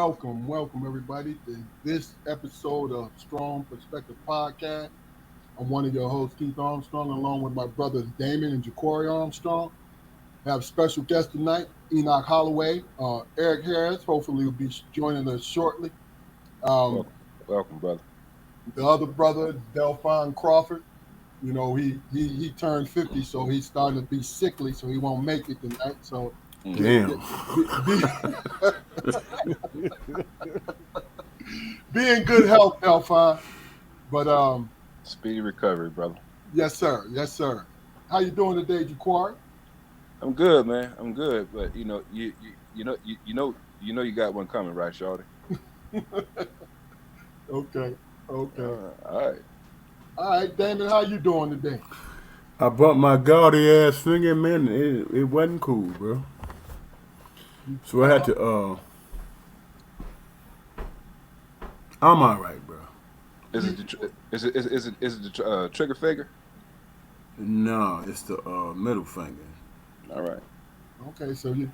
welcome everybody to this episode of Strong Perspective Podcast. I'm one of your hosts, Keith Armstrong, along with my brothers Damon and Ja'Cory Armstrong. I have a special guest tonight, Enoch Holloway. Eric Harris, hopefully, will be joining us shortly. Um, Welcome, brother. the other brother, Delphine Crawford, he turned 50, so he's starting to be sickly, so he won't make it tonight. So Damn. be, be in good health, Delphine. But Speedy recovery, brother. yes, sir. Yes, sir. How you doing today, Ja'Cory? I'm good, man. I'm good, but you got one coming, right, Shorty? Okay. All right. All right, Damon, how you doing today? I brought my gaudy ass finger, man. It wasn't cool, bro. So I had to. I'm all right, bro. Is it the trigger finger? No, it's the middle finger. All right. Okay, so you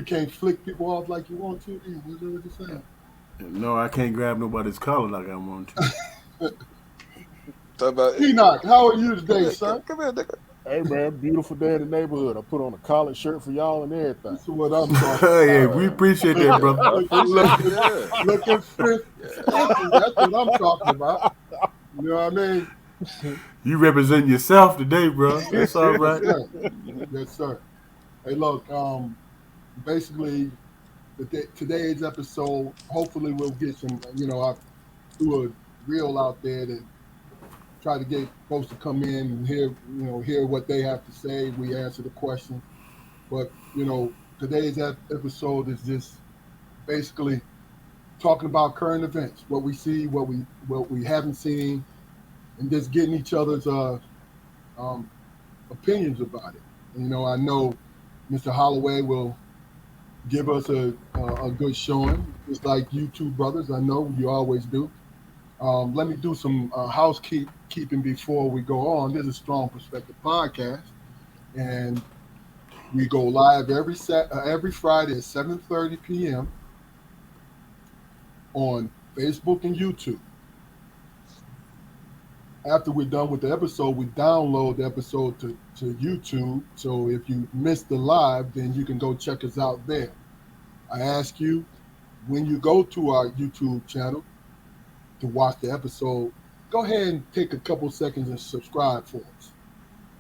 can't flick people off like you want to. What you saying? No, I can't grab nobody's collar like I want to. Talk about Enoch, how are you today, son? Come here, nigga. Hey man, beautiful day in the neighborhood. I put on a collared shirt for y'all and everything. This is what I'm talking about. Yeah, we appreciate that, brother. Looking fit. That's what I'm talking about. You know what I mean? You represent yourself today, bro. That's all right. Yes, sir. Hey, look. Basically, today's episode. Hopefully, we'll get some. I threw a reel out there to try to get folks to come in and hear what they have to say. We answer the question, but today's episode is just basically talking about current events, what we see, what we haven't seen, and just getting each other's opinions about it. I know Mr. Holloway will give us a good showing, just like you two brothers. I know you always do. Let me do some housekeeping before we go on. This is Strong Perspective Podcast, and we go live every Friday at 7:30 p.m. on Facebook and YouTube. After we're done with the episode, we download the episode to YouTube. So if you missed the live, then you can go check us out there. I ask you, when you go to our YouTube channel to watch the episode, go ahead and take a couple seconds and subscribe for us.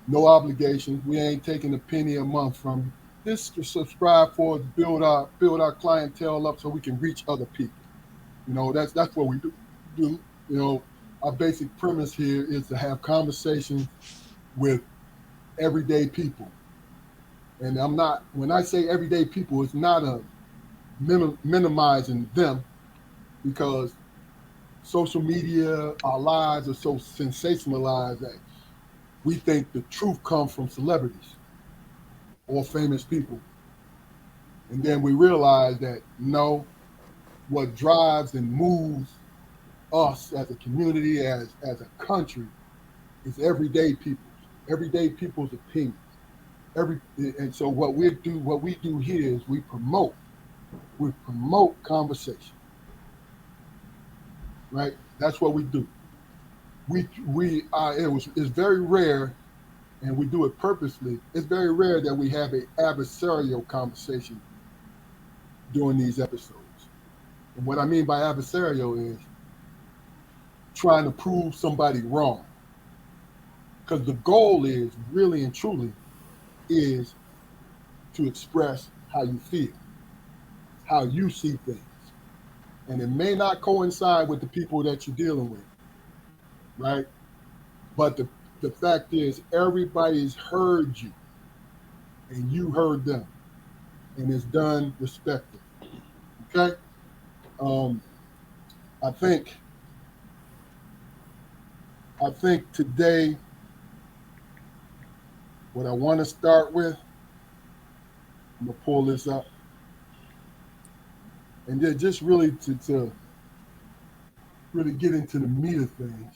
No obligation. We ain't taking a penny a month from you. Just to subscribe for us, build our clientele up so we can reach other people. That's what we do. Our basic premise here is to have conversations with everyday people. And when I say everyday people, it's not a minimizing them, because social media, our lives are so sensationalized that we think the truth comes from celebrities or famous people. And then we realize that no, what drives and moves us as a community, as a country, is everyday people's opinions. And so what we do here is we promote conversation. Right? That's what we do. It's very rare, and we do it purposely. It's very rare that we have an adversarial conversation during these episodes. And what I mean by adversarial is trying to prove somebody wrong. Because the goal is really and truly is to express how you feel, how you see things. And it may not coincide with the people that you're dealing with, right? But the fact is, everybody's heard you, and you heard them, and it's done respectfully. Okay? I think today, what I want to start with, I'm gonna pull this up, and then just really to really get into the meat of things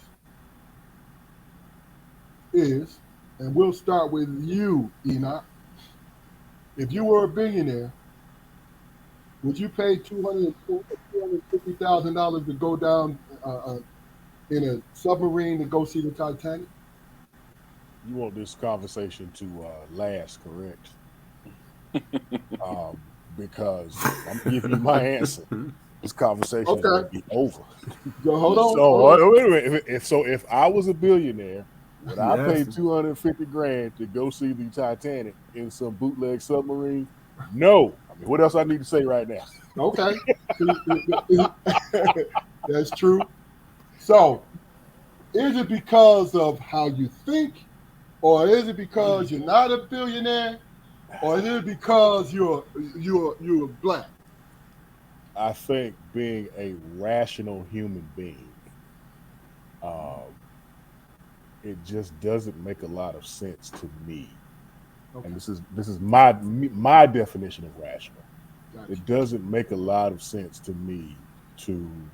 is, and we'll start with you, Enoch. If you were a billionaire, Would you pay $250,000 to go down in a submarine to go see the Titanic? You want this conversation to last, correct? Um, because I'm giving you my answer. This conversation is going Okay. to be over. Go, hold on. So Hold on. wait a minute. If I was a billionaire, would I pay Yes. 250 grand to go see the Titanic in some bootleg submarine? No. I mean, what else I need to say right now? Okay. That's true. So, is it because of how you think, or is it because you're not a billionaire, or is it because you're black? I think being a rational human being, um, it just doesn't make a lot of sense to me. Okay. And this is my definition of rational. Gotcha. It doesn't make a lot of sense to me to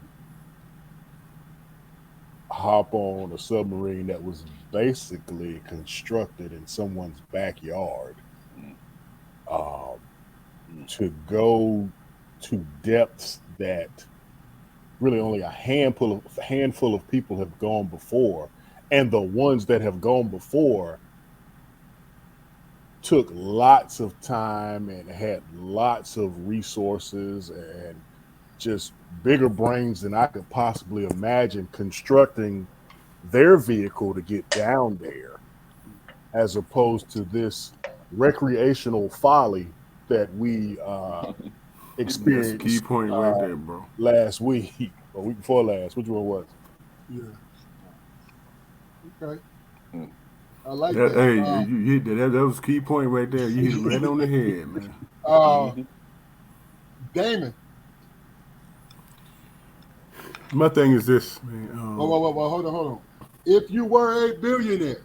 hop on a submarine that was basically constructed in someone's backyard, Mm, um, mm, to go to depths that really only a handful of people have gone before, and the ones that have gone before took lots of time and had lots of resources and just bigger brains than I could possibly imagine constructing their vehicle to get down there, as opposed to this recreational folly that we That's a key experienced point right there, bro. last week or week before last. Which one was it? Yeah. Okay. mm. I like That, that. hey, you hit that. That was a key point right there. You hit it right on the head, man. Mhm. Damon. My thing is this, man. Well, hold on. If you were a billionaire,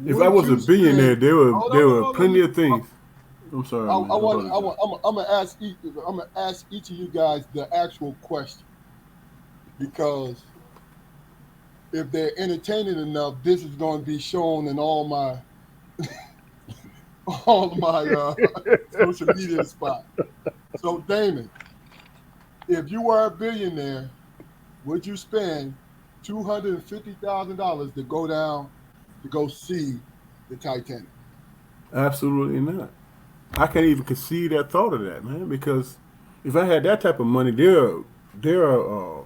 If I would was a you billionaire, spend? there were Hold on. plenty of things. I'm sorry, I man. I want. apologize. I'm gonna ask each. I'm gonna ask each of you guys the actual question because if they're entertaining enough, this is going to be shown in all my all of my social media spots. So, Damon, if you were a billionaire, would you spend $250,000 to go down to go see the Titanic? Absolutely not. I can't even conceive that thought of that, man. Because if I had that type of money, there are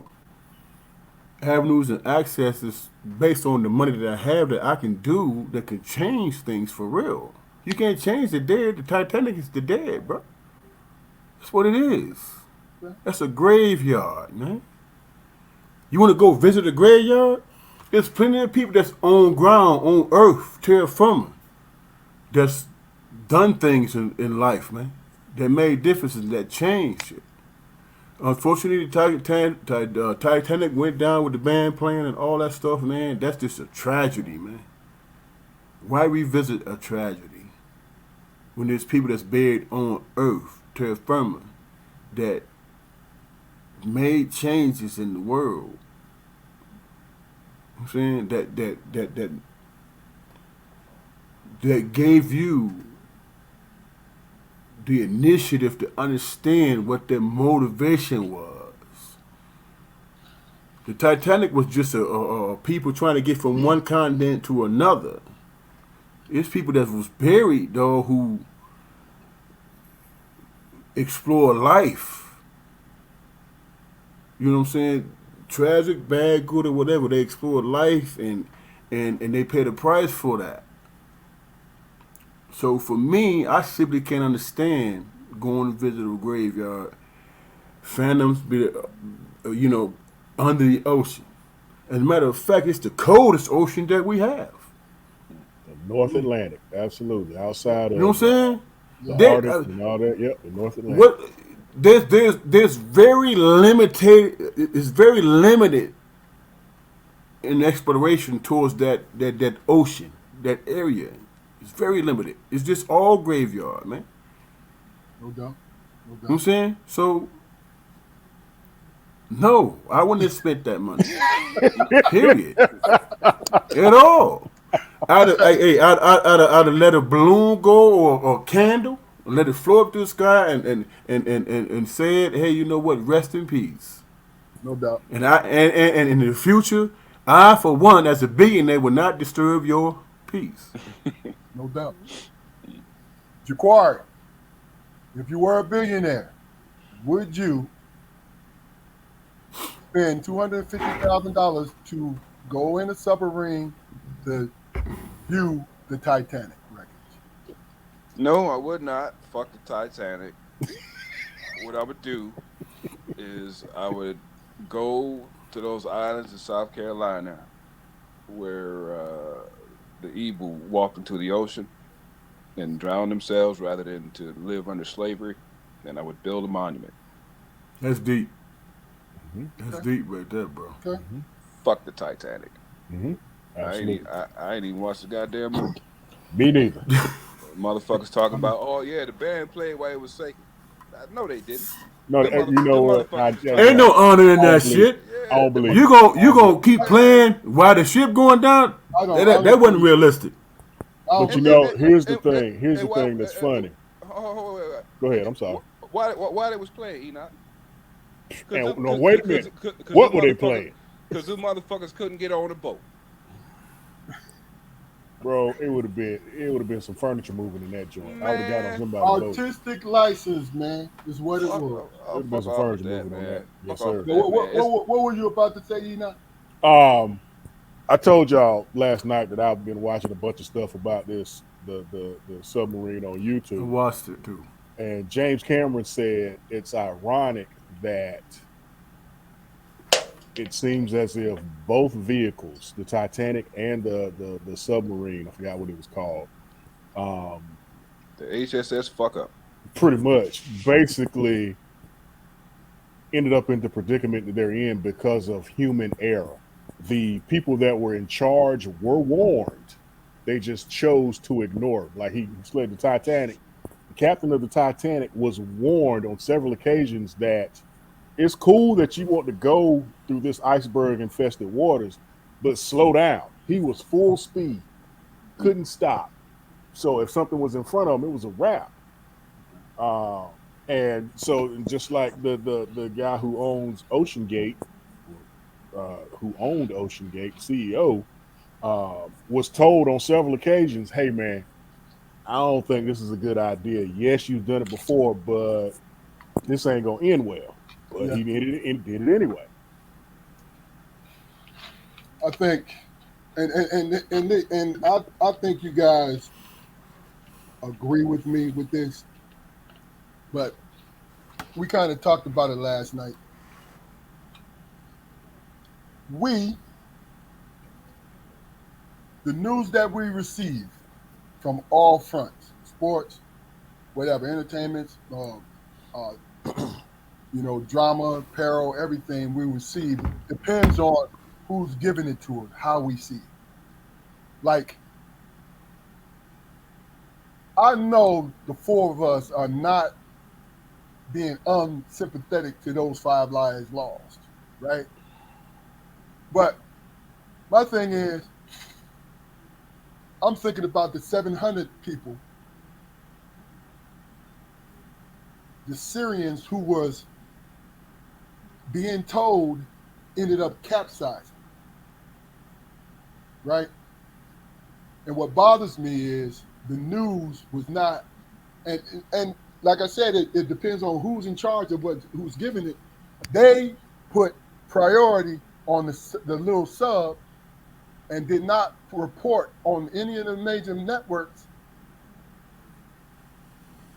avenues and accesses based on the money that I have that I can do that can change things for real. You can't change the dead. The Titanic is the dead, bro. That's what it is. Yeah. That's a graveyard, man. You want to go visit a graveyard? There's plenty of people that's on ground, on earth, terra firma, that's done things in life, man, that made differences, that changed it. Unfortunately, the Titanic went down with the band playing and all that stuff, man. That's just a tragedy, man. Why revisit a tragedy when there's people that's buried on earth, terra firma, that made changes in the world? I'm saying that gave you the initiative to understand what their motivation was. The Titanic was just a people trying to get from one continent to another. It's people that was buried though who explore life. You know what I'm saying? Tragic, bad, good, or whatever. They explored life and they paid a price for that. So for me, I simply can't understand going to visit a graveyard, phantoms, under the ocean. As a matter of fact, it's the coldest ocean that we have. The North Atlantic, absolutely. Outside You know what of I'm saying? the There, Arctic and all that. Yep, the North Atlantic. what there's very limited. It's very limited in exploration towards that ocean, that area. It's very limited. It's just all graveyard, man. No doubt. No You know what I'm doubt. saying? So no, I wouldn't have spent that money. Period. At all. I'd have let a balloon go or candle. let it float up to the sky and said, hey, you know what? Rest in peace. No doubt. And in the future, I for one, as a billionaire, will not disturb your peace. No doubt. Jaquari, if you were a billionaire, would you spend $250,000 to go in a submarine to view the Titanic wreckage? No, I would not. Fuck the Titanic. What I would do is I would go to those islands in South Carolina where the Igbo walked into the ocean and drowned themselves rather than to live under slavery. Then I would build a monument. That's deep. Mm-hmm. That's Okay. deep right there, bro. Okay. Mm-hmm. Fuck the Titanic. Mm-hmm. Absolutely. I ain't even watched the goddamn movie. Me neither. Motherfuckers talking about, oh yeah, the band played while it was sinking. No, they didn't. No, Them, you know them what? motherfuckers was Ain't trying no to. honor in I don't that believe it. shit. I Yeah, don't them believe You it. gon' I you don't believe gonna it. keep playing while the ship going down? I don't That wasn't believe it. realistic. I don't But you believe know, it. here's the and, thing. Here's the and why? thing that's funny. Wait. Go ahead. I'm sorry. Why they was playing Enoch? Cause And them, no, cause, wait a cause, minute. cause, cause What them were they motherfuckers, playing, cause them motherfuckers couldn't get on a boat. bro? It would have been some furniture moving in that joint. I would have got on Man, somebody's boat. Artistic license, man, is what it was. It would have been fuck some off with furniture that, moving on man. that. Fuck Yes, off with sir. So that, man. It's what were you about to say, Enoch? Um, I told y'all last night that I've been watching a bunch of stuff about the submarine on I YouTube, watched it too. and James Cameron said it's ironic that it seems as if both vehicles, the Titanic and the submarine, I forgot what it was called, um, the HSS fuck up. pretty much basically ended up in the predicament that they're in because of human error. The people that were in charge were warned. They just chose to ignore it. Like he slid the Titanic. The captain of the Titanic was warned on several occasions that it's cool that you want to go through this iceberg infested waters, but slow down. He was full speed, couldn't stop. So if something was in front of him, it was a wrap. Uh, and so just like the guy who owns Ocean Gate, who owned Ocean Gate, CEO, was told on several occasions, "Hey man, I don't think this is a good idea. Yes, you've done it before, but this ain't gonna end well." But Yeah, he did it anyway. I think, and I think you guys agree with me with this, but we kind of talked about it last night. We, the news that we receive from all fronts, sports, whatever, entertainment, uh, drama, peril, everything we receive depends on who's giving it to us, how we see it. Like, I know the four of us are not being unsympathetic to those five lives lost, right? But my thing is, I'm thinking about the 700 people, the Syrians who was being told ended up capsizing, right? And what bothers me is the news was not, and like I said, it depends on who's in charge of who's giving it. They put priority on the little sub and did not report on any of the major networks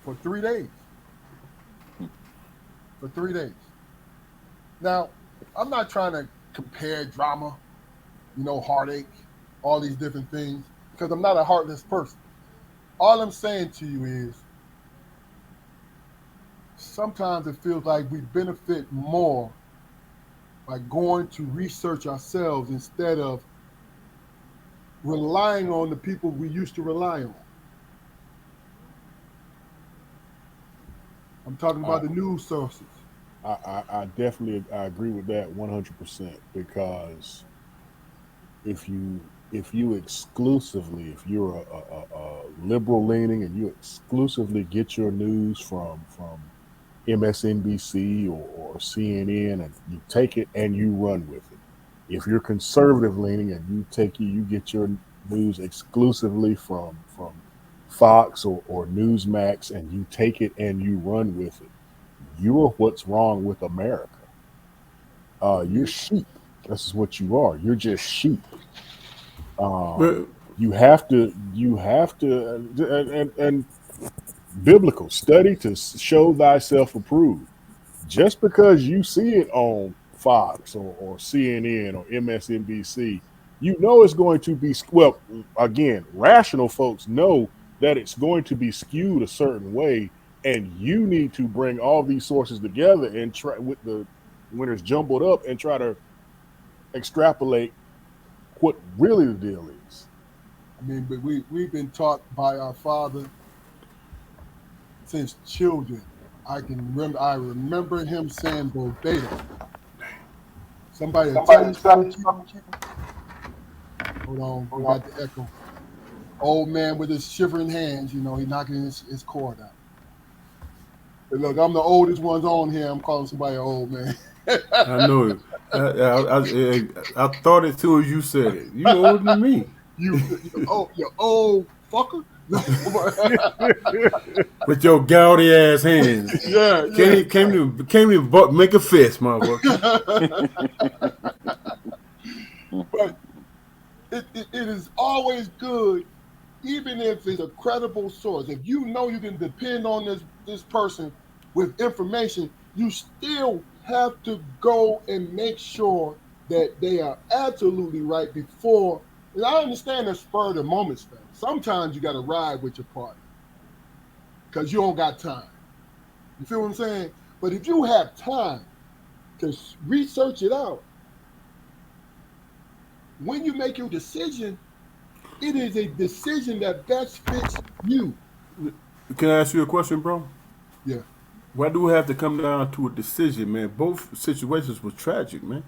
for 3 days. For 3 days. Now, I'm not trying to compare drama, heartache, all these different things, because I'm not a heartless person. All I'm saying to you is sometimes it feels like we benefit more by going to research ourselves instead of relying on the people we used to rely on. I'm talking I about the news sources. I definitely I agree with that 100% because if you if you exclusively, if you're a liberal leaning and you exclusively get your news from MSNBC or CNN, and you take it and you run with it. If you're conservative leaning and you get your news exclusively from Fox or Newsmax, and you take it and you run with it, you are what's wrong with America. You're sheep. This is what you are. You're just sheep. But You have to, and biblical study to show thyself approved. Just because you see it on Fox or CNN or MSNBC, you know it's going to be, well, again, rational folks know that it's going to be skewed a certain way, and you need to bring all these sources together and try with the when it's jumbled up and try to extrapolate what really the deal is. I mean, but we've been taught by our father since children. I remember him saying verbatim. Somebody will tell you something. Hold on, we got the echo. Old man with his shivering hands, he knocking his cord out. But look, I'm the oldest ones on here. I'm calling somebody an old man. I know it. I thought it too as you said it. You older than me. you old fucker. With your gouty ass hands. Yeah. Can't even make a fist, motherfucker. But it is always good, even if it's a credible source. If you know you can depend on this person with information, you still have to go and make sure that they are absolutely right before. And I understand the spur of the moment stuff. Sometimes you got to ride with your partner because you don't got time. You feel what I'm saying? But if you have time to research it out, when you make your decision, it is a decision that best fits you. Can I ask you a question, bro? Yeah. Why do we have to come down to a decision, man? Both situations were tragic, man.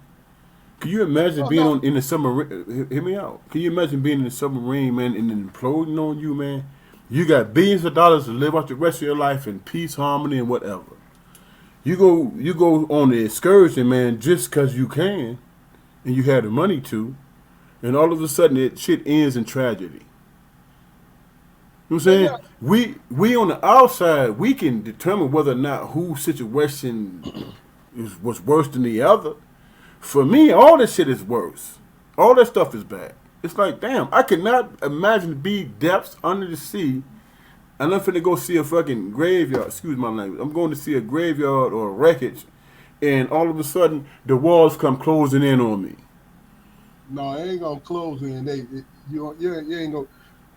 Can you imagine being in the submarine? Hear me out. Can you imagine being in the submarine, man, and then imploding on you, man? You got billions of dollars to live out the rest of your life in peace, harmony, and whatever. You go on the excursion, man, just because you can, and you have the money to, and all of a sudden it shit ends in tragedy. You know what I'm saying? Yeah. We on the outside, we can determine whether or not whose situation was worse than the other. For me, all this shit is worse. All that stuff is bad. It's like, damn, I cannot imagine to be depths under the sea, and I'm finna go see a fucking graveyard. Excuse my language. I'm going to see a graveyard or a wreckage, and all of a sudden the walls come closing in on me. No, it ain't gonna close in. You ain't gonna.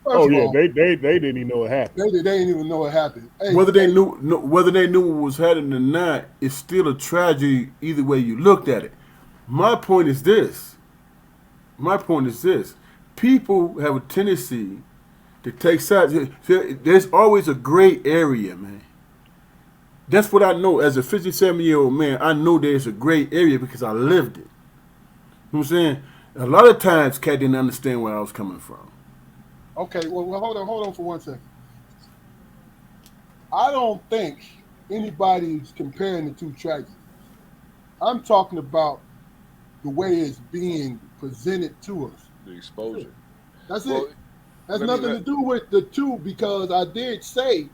Oh yeah, they didn't even know it happened. They didn't even know it happened. Hey, whether they knew what was happening or not, it's still a tragedy either way you looked at it. My point is this. People have a tendency to take sides. There's always a gray area, man. That's what I know. As a 57-year-old man, I know there's a gray area because I lived it. You know what I'm saying? A lot of times, Cat didn't understand where I was coming from. Okay, well, hold on for 1 second. I don't think anybody's comparing the two tragedies. I'm talking about the way it's being presented to us. The exposure. That's it. Has nothing to do with the two, because I did say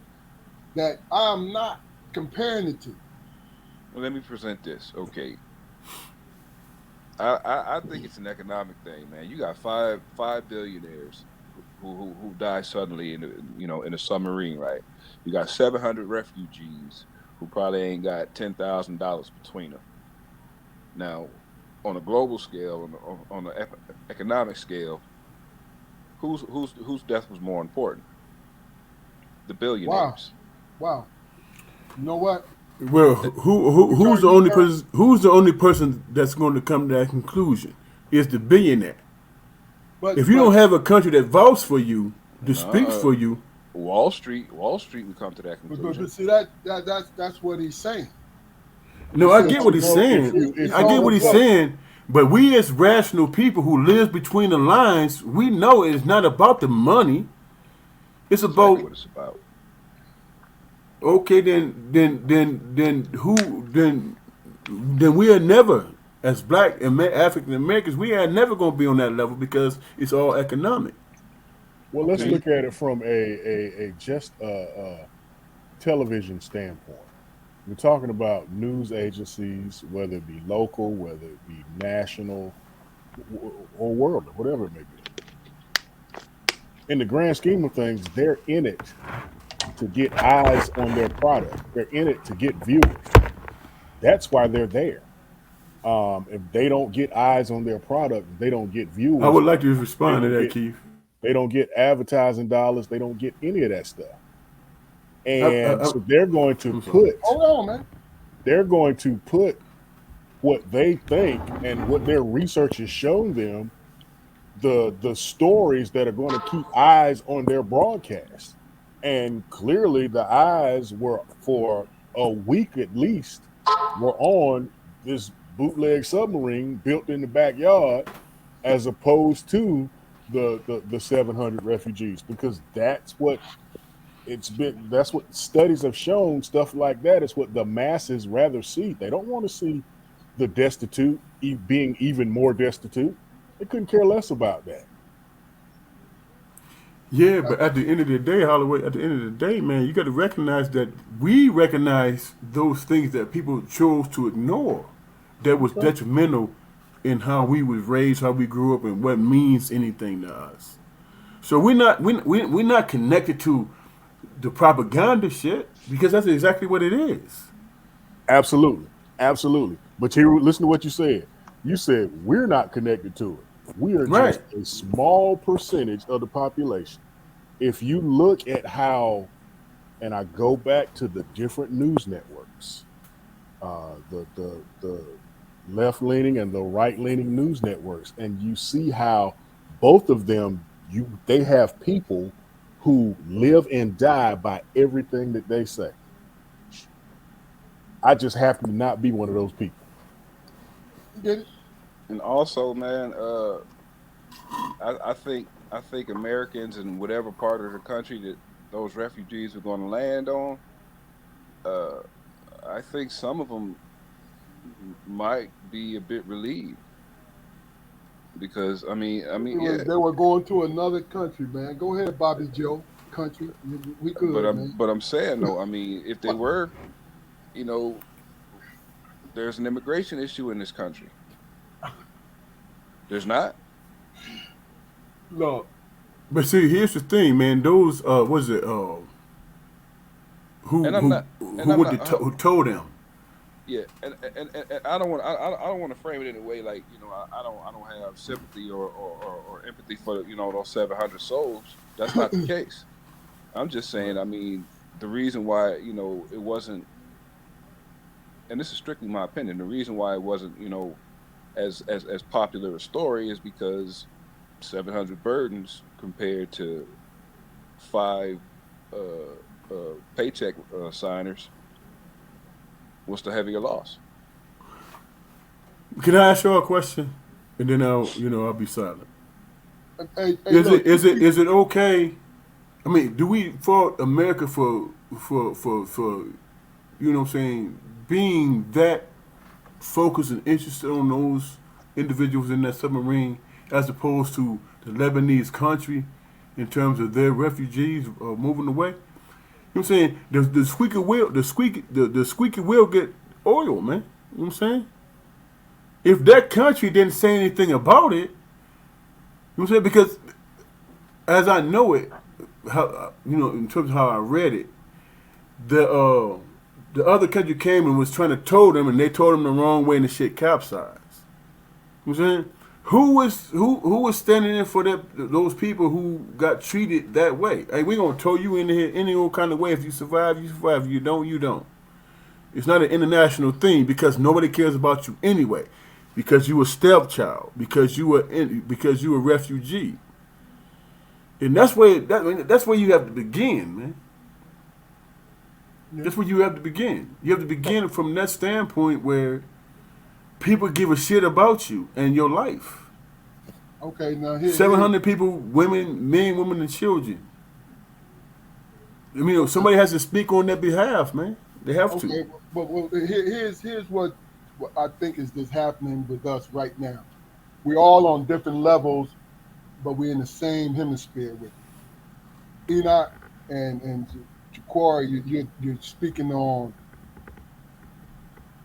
that I'm not comparing the two. Well, let me present this. Okay. I think it's an economic thing, man. You got five billionaires who die suddenly in a submarine, right? You got 700 refugees who probably ain't got $10,000 between them. Now, on a global scale, on the economic scale, whose death was more important? The billionaires. Wow. You know what? Well, who's the only person that's going to come to that conclusion? Is the billionaire. But if you don't have a country that votes for you, that speaks for you, Wall Street would come to that conclusion. But see, that's what he's saying. No, I get what he's saying. I get what he's saying. But we as rational people who live between the lines, we know it's not about the money. It's That's exactly about what it's about. okay, then we are never as black and African Americans we are never gonna be on that level because it's all economic. Well, let's Okay. look at it from a just television standpoint. We're talking about news agencies, whether it be local, whether it be national, or world, or whatever it may be. In the grand scheme of things, they're in it to get eyes on their product. They're in it to get viewers. That's why they're there. If they don't get eyes on their product, if they don't get I viewers, would like to they respond to don't that, get Keith. they don't get advertising dollars. They don't get any of that stuff. I, And I, I, so they're going to I'm sorry. put Hold on, man. they're going to put what they think and what their research has shown them the stories that are going to keep eyes on their broadcast. And clearly the eyes were for a week at least were on this bootleg submarine built in the backyard as opposed to the 700 refugees because that's what studies have shown. Stuff like that is what the masses rather see. They don't want to see the destitute being even more destitute. They couldn't care less about that. Yeah, but at the end of the day, Holloway, at the end of the day, man, you got to recognize that we recognize those things that people chose to ignore that was Okay. detrimental in how we was raised, how we grew up, and what means anything to us. So we're not connected to the propaganda shit because that's exactly what it is. Absolutely. Absolutely. But here, listen to what you said. You said we're not connected to it. We are just Right. a small percentage of the population. If you look at how, and I go back to the different news networks, the left leaning and the right leaning news networks, and you see how both of them they have people who live and die by everything that they say. I just happen to not be one of those people. You get it? And also, man, I think Americans in whatever part of the country that those refugees are going to land on, uh, I think some of them might be a bit relieved because yeah. They were going to another country, man. Go ahead, Bobby Joe. Country. We But good, man. I'm saying though, I mean, if they were, you know, there's an immigration issue in this country. There's not. Look, But see, here's the thing, man. Those was it And I'm not. And who I'm would not. who told them? Yeah, and I don't want. I don't want to frame it in a way like I don't have sympathy or empathy for those 700 souls. That's not the case. I'm just saying. I mean, the reason why it wasn't, and this is strictly my opinion. The reason why it wasn't as popular a story is because 700 burdens compared to five paycheck signers was the heavier loss. Can I ask you a question? And then I'll be silent. hey, Is look, it is it is it okay? I mean, do we fault America for you know what I'm saying being that focused and interested on those individuals in that submarine as opposed to the Lebanese country in terms of their refugees moving away? You know what I'm saying? The squeaky wheel get oil, man. You know what I'm saying? If that country didn't say anything about it, you know what I'm saying? Because as I know it, how in terms of how I read it, the other country came and was trying to tow them, and they told them the wrong way, and the shit capsized. You know what I'm saying? Who was standing in for those people who got treated that way? Hey, we gonna tow you in here any old kind of way. If you survive, you survive. If you don't, you don't. It's not an international thing because nobody cares about you anyway. Because you a stepchild. Because you a refugee. And that's where you have to begin, man. yeah. That's where you have to begin. You have to begin from that standpoint where people give a shit about you and your life. Okay, now 700 people, women, men, women, and children. I mean, somebody has to speak on their behalf, man. They have to. okay, but here's what I think is just happening with us right now. We're all on different levels, but we're in the same hemisphere with it. Enoch and Jaqari, you're speaking on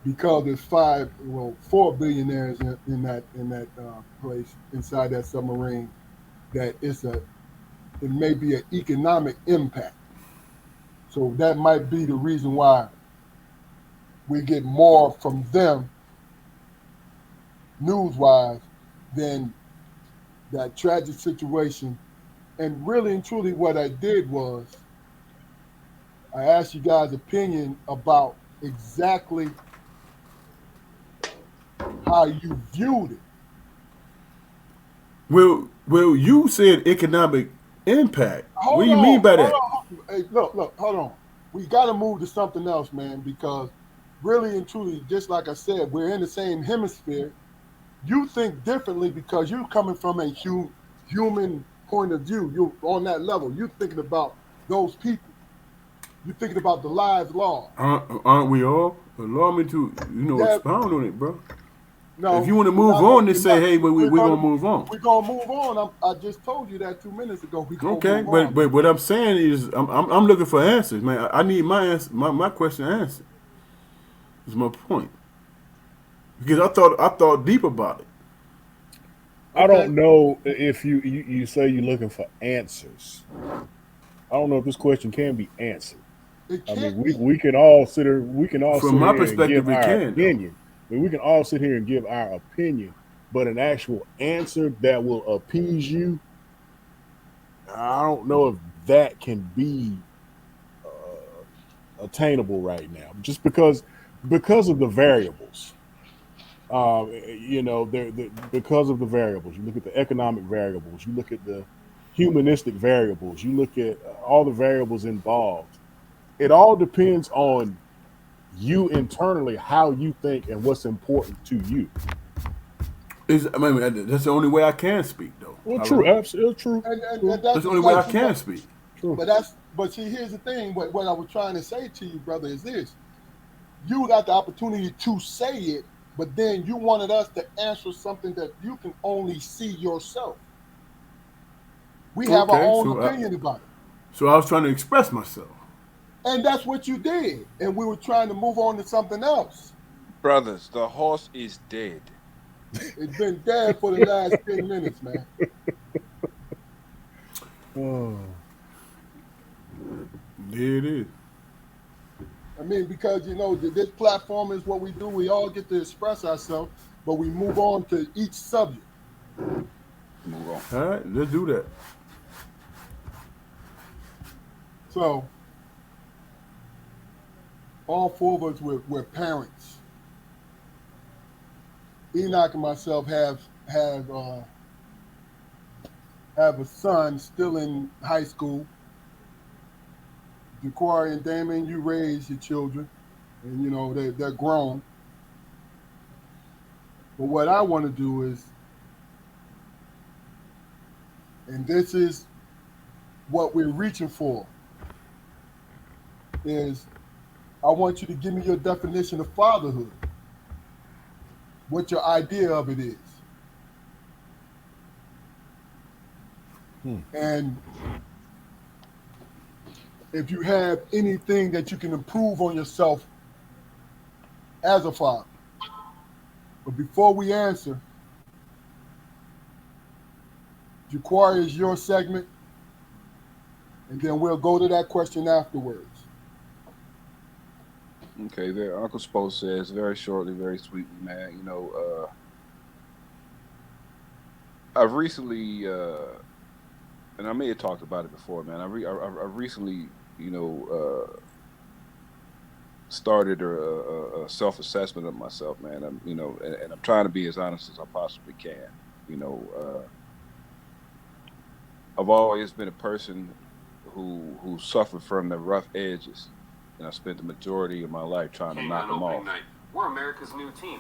because there's four billionaires in that place inside that submarine. That it may be an economic impact. So that might be the reason why we get more from them news wise than that tragic situation. And really and truly, what I did was I asked you guys' opinion about exactly how you viewed it. Well, you said economic impact. What do Hold you mean on, by hold that? on. Hey, look, hold on. We got to move to something else, man, because really and truly, just like I said, we're in the same hemisphere. You think differently because you're coming from a human point of view. You're on that level. You're thinking about those people. You're thinking about the lives lost. Aren't we all? Allow me to, Yeah, expound on it, bro. If no, you want to we're move not gonna. on, just say, hey, we're gonna move on. We're gonna move on. I just told you that 2 minutes ago. We're gonna Okay, move but on. but what I'm saying is, I'm looking for answers, man. I need my answer, my question answered. Is my point because I thought deep about it. I Okay, don't know if you say you're looking for answers. I don't know if this question can be answered. it I mean, can't be. we can all From sit my here and give perspective, it our can though. opinion. I mean, we can all sit here and give our opinion, but an actual answer that will appease you, I don't know if that can be attainable right now, just because of the variables. Because of the variables. You look at the economic variables. You look at the humanistic variables. You look at all the variables involved. It all depends on you internally, how you think and what's important to you. I mean, that's the only way I can speak though. Well, true, Holloway. absolutely true, And true, that's That's the only way I exactly can what. speak. true. But see, here's the thing. What I was trying to say to you, brother, is this: you got the opportunity to say it, but then you wanted us to answer something that you can only see yourself. We have our Okay, own opinion about it. so I was trying to express myself. And that's what you did. And we were trying to move on to something else. Brothers, the horse is dead. It's been dead for the last 10 minutes, man. Oh, There it is. I mean, because, this platform is what we do. We all get to express ourselves, but we move on to each subject. Move on. All right, let's do that. So, all four of us, we're parents. Enoch and myself have a son still in high school. Jaqari and Damon, you raise your children, and they're grown. But what I want to do is, and this is what we're reaching for, is I want you to give me your definition of fatherhood. What your idea of it is. And if you have anything that you can improve on yourself as a father. But before we answer, Jaqari is your segment, and then we'll go to that question afterwards. Okay, there. Uncle Spo says very shortly, very sweetly, man. I've recently, and I may have talked about it before, man. I recently, started a self assessment of myself, man. And I'm trying to be as honest as I possibly can. You know, I've always been a person who suffered from the rough edges, and I spent the majority of my life trying to knock them off. We're America's new team.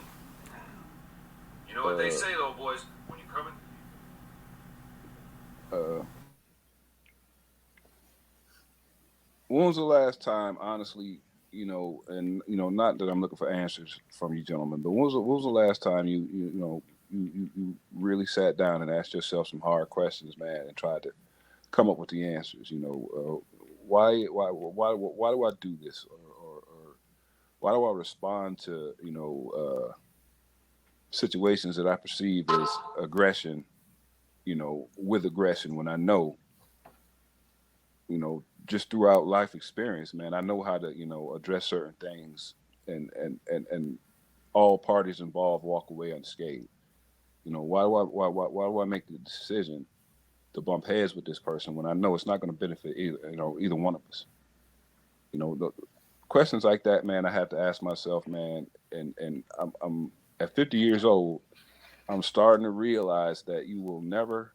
You know what they say though, boys. When you're coming. uh, when was the last time, honestly, and not that I'm looking for answers from you gentlemen, but when was the last time you really sat down and asked yourself some hard questions, man, and tried to come up with the answers? Why do I do this, or why do I respond to situations that I perceive as aggression, with aggression when I know, just throughout life experience, man, I know how to, address certain things, and all parties involved walk away unscathed. Why do I make the decision to bump heads with this person when I know it's not going to benefit either one of us? The questions like that, man, I have to ask myself, man, and I'm at 50 years old, I'm starting to realize that you will never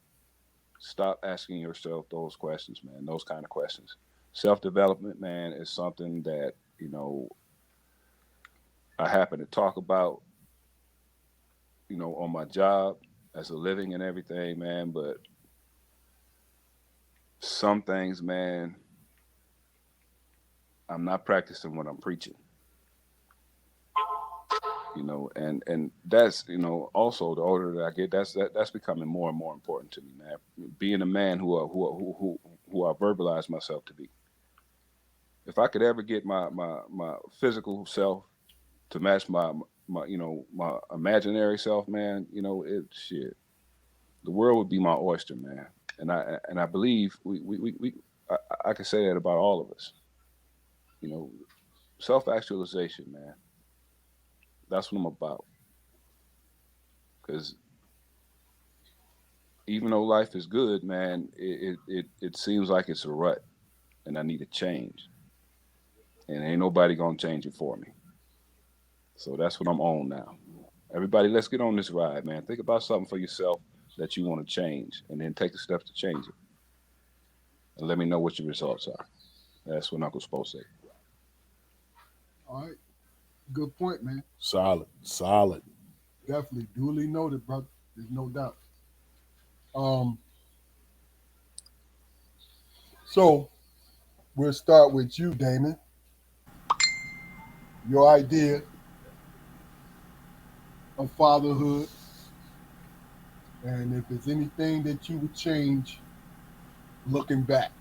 stop asking yourself those questions, man. Those kind of questions. Self development, man, is something that I happen to talk about, on my job as a living and everything, man. But some things, man, I'm not practicing what I'm preaching. And that's also the older that I get, that's becoming more and more important to me, man. Being a man who I verbalize myself to be. If I could ever get my physical self to match my imaginary self, man, it shit. The world would be my oyster, man. And I believe I can say that about all of us. You know, Self actualization, man. That's what I'm about. Because even though life is good, man, it seems like it's a rut, and I need a change, and ain't nobody gonna change it for me. So that's what I'm on now. Everybody, let's get on this ride, man. Think about something for yourself that you want to change, and then take the steps to change it, and let me know what your results are. That's what Uncle Spo said. All right. Good point, man. Solid, solid. Definitely duly noted, brother. There's no doubt. Um, so we'll start with you, Damon. Your idea of fatherhood, and if there's anything that you would change looking back.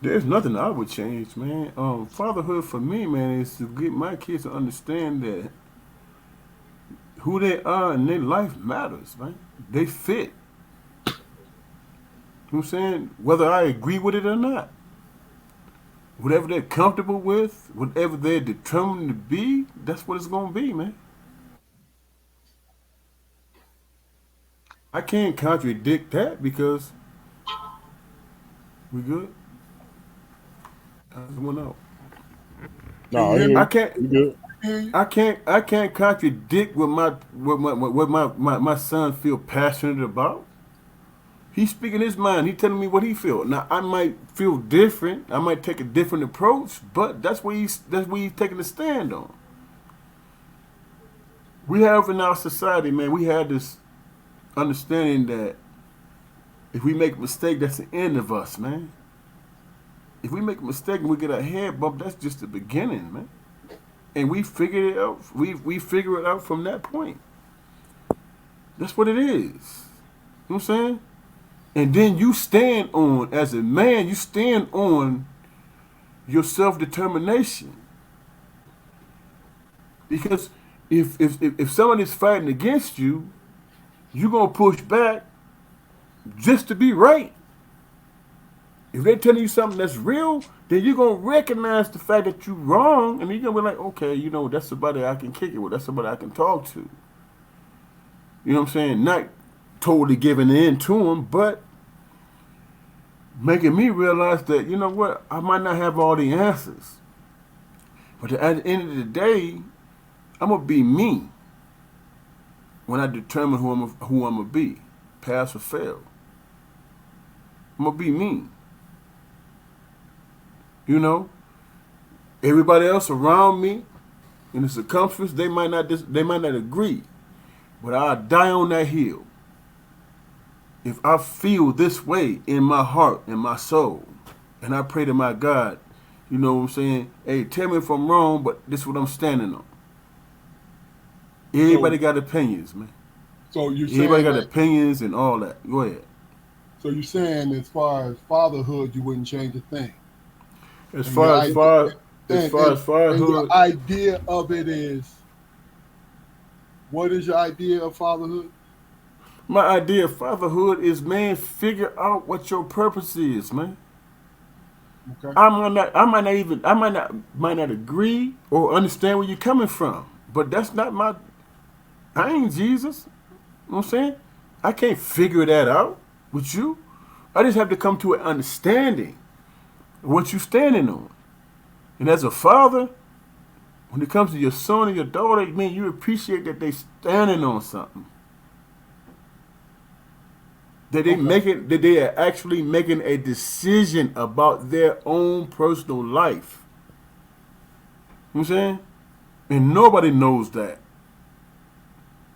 There's nothing I would change, man. Fatherhood for me, man, is to get my kids to understand that who they are in their life matters, man. They fit. You know what I'm saying? Whether I agree with it or not. Whatever they're comfortable with, whatever they're determined to be, that's what it's gonna be, man. I can't contradict that because we good. I just went out. Can No, you I hear hear me? I you. can't. You good? Hear you? I can't contradict what my son feel passionate about. He's speaking his mind. He telling me what he feel. Now I might feel different. I might take a different approach, but that's what he's taking a stand on. We have in our society, man, we have this understanding that if we make a mistake, that's the end of us, man. If we make a mistake and we get a head bump, that's just the beginning, man. And we figured it out. We figure it out from that point. That's what it is. You know what I'm saying? And then you stand on, as a man, you stand on your self determination. Because if somebody's fighting against you, you're gonna push back just to be right. If they're telling you something that's real, then you're gonna recognize the fact that you're wrong, and you're gonna be like, okay, that's somebody I can kick it with. That's somebody I can talk to. You know what I'm saying? Not totally giving in to them, but making me realize that what, I might not have all the answers, but at the end of the day, I'm gonna be me when I determine who I'm gonna be, pass or fail. I'm gonna be me. You know, Everybody else around me in the circumference, they might not agree, but I'll die on that hill if I feel this way in my heart and my soul, and I pray to my God. You know what I'm saying? Hey, tell me if I'm wrong, but this is what I'm standing on. Everybody So, got opinions, man. so you're Everybody saying got that. opinions and all that. Go ahead. So you're saying, as far as fatherhood, you wouldn't change a thing, As and your far as idea, far as and far and, as and your fatherhood, idea of it is, what is your idea of fatherhood? my idea of fatherhood is, man, figure out what your purpose is, man. Okay. I might not agree or understand where you're coming from, but that's not my. I ain't Jesus. You know what I'm saying? I can't figure that out with you. I just have to come to an understanding of what you're standing on. And as a father, when it comes to your son or your daughter, man, you appreciate that they standing on something. Okay. That they are actually making a decision about their own personal life. You know what I'm saying? And nobody knows that,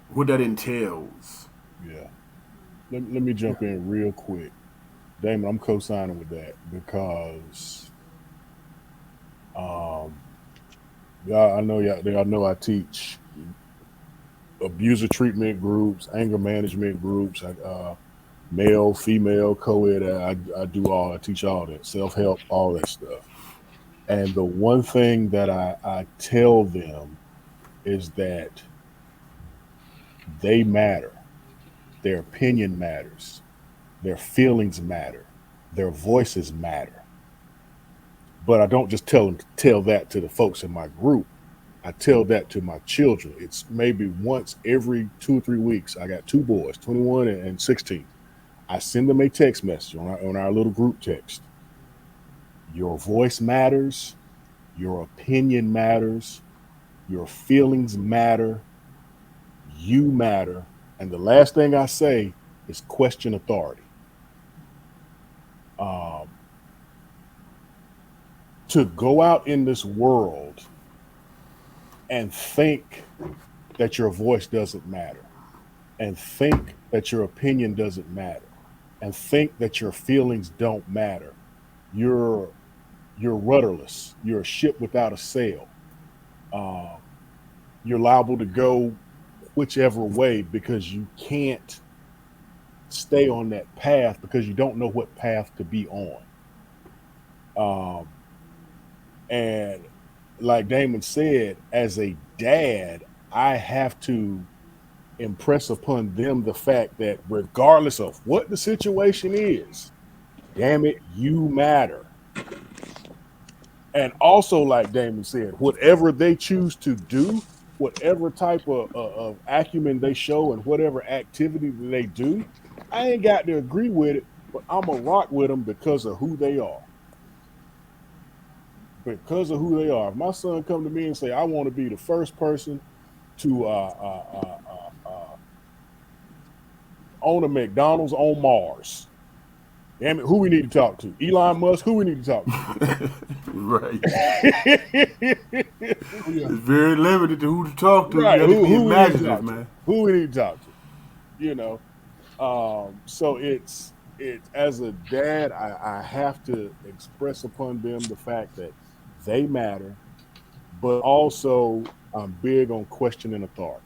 what that entails. Yeah. Let me Yeah. jump in real quick. Damon, I'm co-signing with that because um y'all know I teach abuser treatment groups, anger management groups, male, female, co-ed. I teach all that, self-help, all that stuff. And the one thing that I tell them is that they matter. Their opinion matters. Their feelings matter. Their voices matter. But I don't just tell that to the folks in my group. I tell that to my children. It's maybe once every 2 or 3 weeks. I got two boys, 21 and 16. I send them a text message on our little group text. Your voice matters. Your opinion matters. Your feelings matter. You matter. And the last thing I say is question authority. Um, to go out in this world and think that your voice doesn't matter, and think that your opinion doesn't matter, and think that your feelings don't matter, you're you're rudderless. You're a ship without a sail. Um, you're liable to go whichever way because you can't stay on that path because you don't know what path to be on. Um, and like Damon said, as a dad, I have to impress upon them the fact that regardless of what the situation is, damn it, you matter. And also, like Damon said, whatever they choose to do, whatever type of acumen they show, and whatever activity that they do, I ain't got to agree with it, but I'm gonna rock with them because of who they are. Because of who they are. If my son come to me and say, "I want to be the first person to own a McDonald's on Mars," damn it, who we need to talk to? Elon Musk. Who we need to talk to? Right. Oh yeah. It's very limited to who to talk to. You Right. have to be Who we need to imaginative, talk to? man. Who we need to talk to? You know. So it's as a dad, I have to express upon them the fact that they matter, but also I'm big on questioning authority.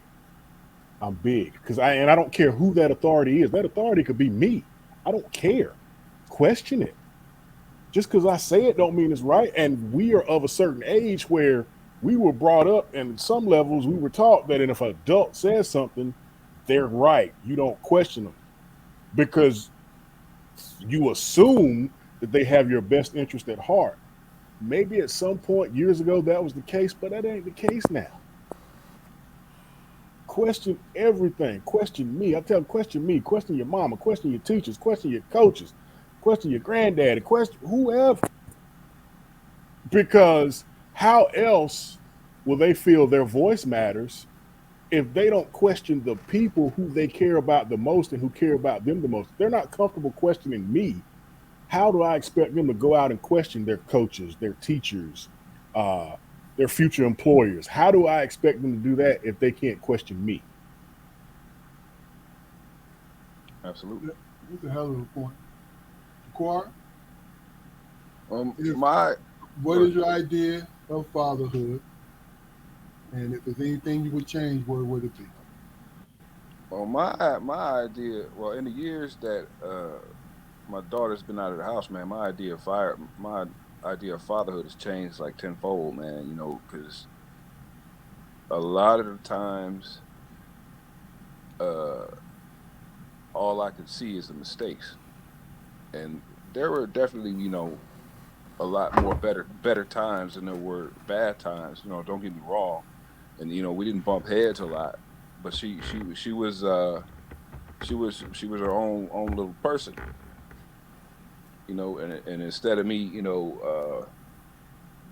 I'm big because I don't care who that authority is. That authority could be me. I don't care. Question it. Just because I say it don't mean it's right. And we are of a certain age where we were brought up, and at some levels we were taught that if an adult says something, they're right. You don't question them because you assume that they have your best interest at heart. Maybe at some point years ago that was the case, but that ain't the case now. Question everything. Question me. I tell them, question me. Question your mama. Question your teachers. Question your coaches. Question your granddaddy. Question whoever. Because how else will they feel their voice matters if they don't question the people who they care about the most and who care about them the most? If they're not comfortable questioning me, how do I expect them to go out and question their coaches, their teachers, uh, their future employers. How do I expect them to do that if they can't question me? Absolutely. That's a hell of a point. Quar, if My what Go is ahead. your idea of fatherhood, and if there's anything you would change, what would it be? Well, my idea. Well, in the years that my daughter's been out of the house, man, my idea of fatherhood has changed like tenfold, man. You know, because a lot of the times, uh, all I could see is the mistakes, and there were definitely, a lot more better times than there were bad times. You know, don't get me wrong, and we didn't bump heads a lot, but she was her own little person, and instead of me,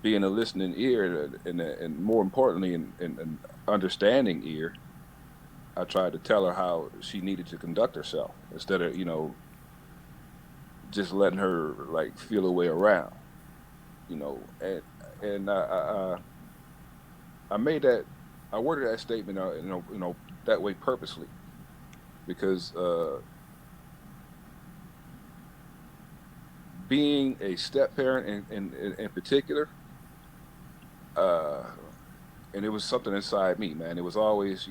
being a listening ear and more importantly, an understanding ear, I tried to tell her how she needed to conduct herself instead of just letting her like feel her way around, and I made that I worded that statement that way purposely because being a step parent in particular, uh, and it was something inside me, man. It was always,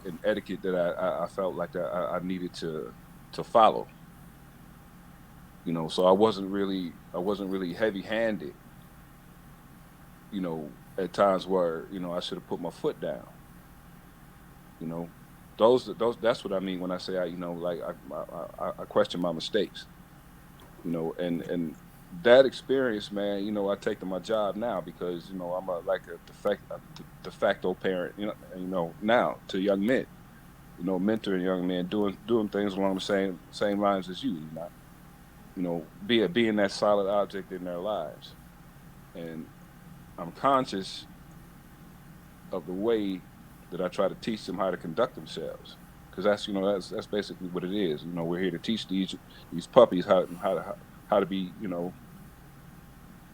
an etiquette that I felt like that I needed to follow. So I wasn't really heavy handed. At times where I should have put my foot down. You know, those that's what I mean when I say like I question my mistakes. And that experience, man. I take to my job now because I'm like de facto parent. Now to young men. Mentoring young men, doing things along the same lines as you. Being that solid object in their lives, and I'm conscious of the way that I try to teach them how to conduct themselves. Because that's basically what it is. We're here to teach these puppies how to be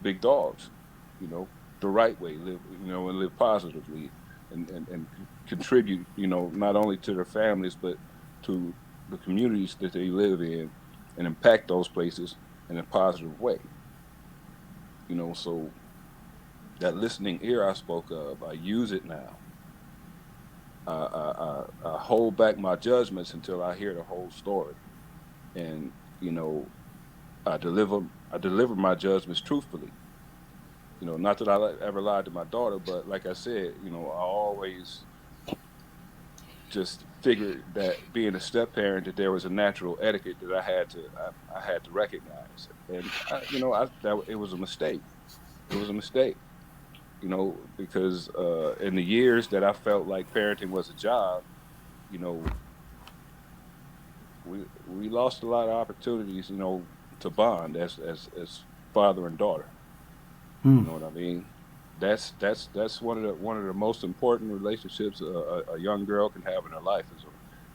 big dogs. You know the right way, live and live positively, and contribute not only to their families but to the communities that they live in, and impact those places in a positive way. So that listening ear I spoke of, I use it now. I hold back my judgments until I hear the whole story, and you know I deliver I deliver my judgments truthfully. Not that ever lied to my daughter, but like I said, I always just figured that being a step parent, that there was a natural etiquette that I had to recognize, and it was a mistake. It was a mistake, because in the years that I felt like parenting was a job, you know, we lost a lot of opportunities, to bond as father and daughter. You know what I mean? That's one of the most important relationships a young girl can have in her life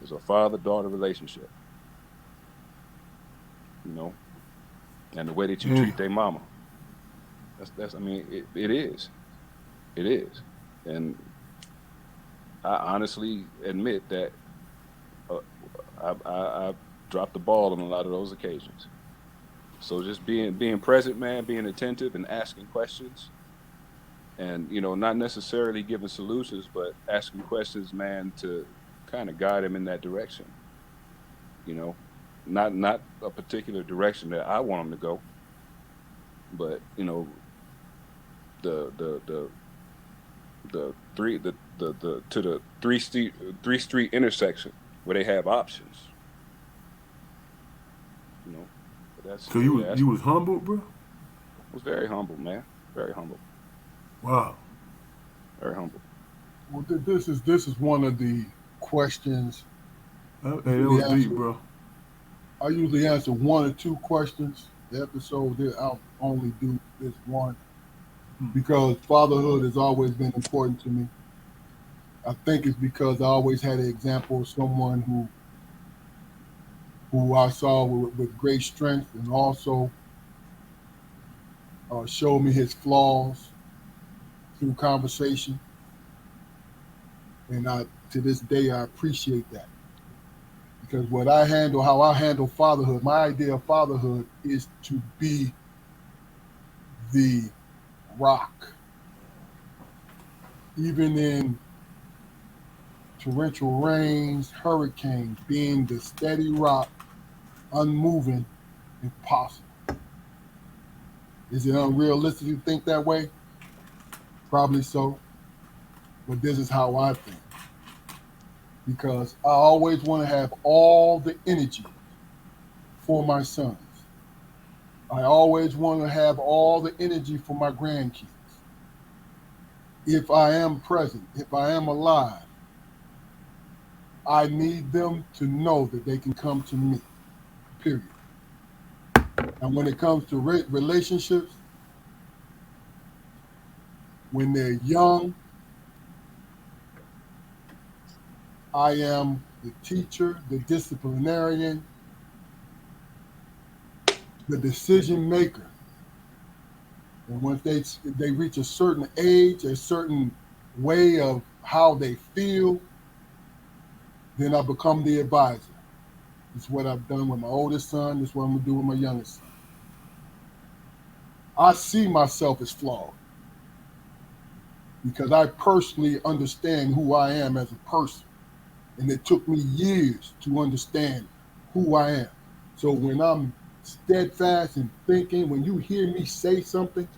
is a father daughter relationship. You know, and the way that you Yeah. treat their mama. That's I mean it is, and I honestly admit that uh, I dropped the ball on a lot of those occasions. So just being present, man, being attentive and asking questions, and not necessarily giving solutions, but asking questions, man, to kind of guide them in that direction. You know, not a particular direction that I want them to go, but the the to the three street intersection where they have options. You know, but that's So you yeah, was that's you was humble, bro. was very humble, man. Very humble, Wow. very humble. Well, this is one of the questions. Hey, that Usually was deep, answer. bro. I usually answer one or two questions. The episode that I'll only do this one because fatherhood has always been important to me. I think it's because I always had an example of someone who I saw with great strength and also showed me his flaws. through conversation, and to this day I appreciate that because how I handle fatherhood, my idea of fatherhood is to be the rock, even in torrential rains, hurricanes, being the steady rock, unmoving if possible. Is it unrealistic to think that way? Probably so, but this is how I think because I always want to have all the energy for my sons. I always want to have all the energy for my grandkids. If I am present, if I am alive, I need them to know that they can come to me, period. And when it comes to relationships, when they're young, I am the teacher, the disciplinarian, the decision maker. And once they reach a certain age, a certain way of how they feel, then I become the advisor. It's what I've done with my oldest son. It's what I'm gonna do with my youngest son. I see myself as flawed because I personally understand who I am as a person, and it took me years to understand who I am. So when I'm steadfast in thinking, when you hear me say something,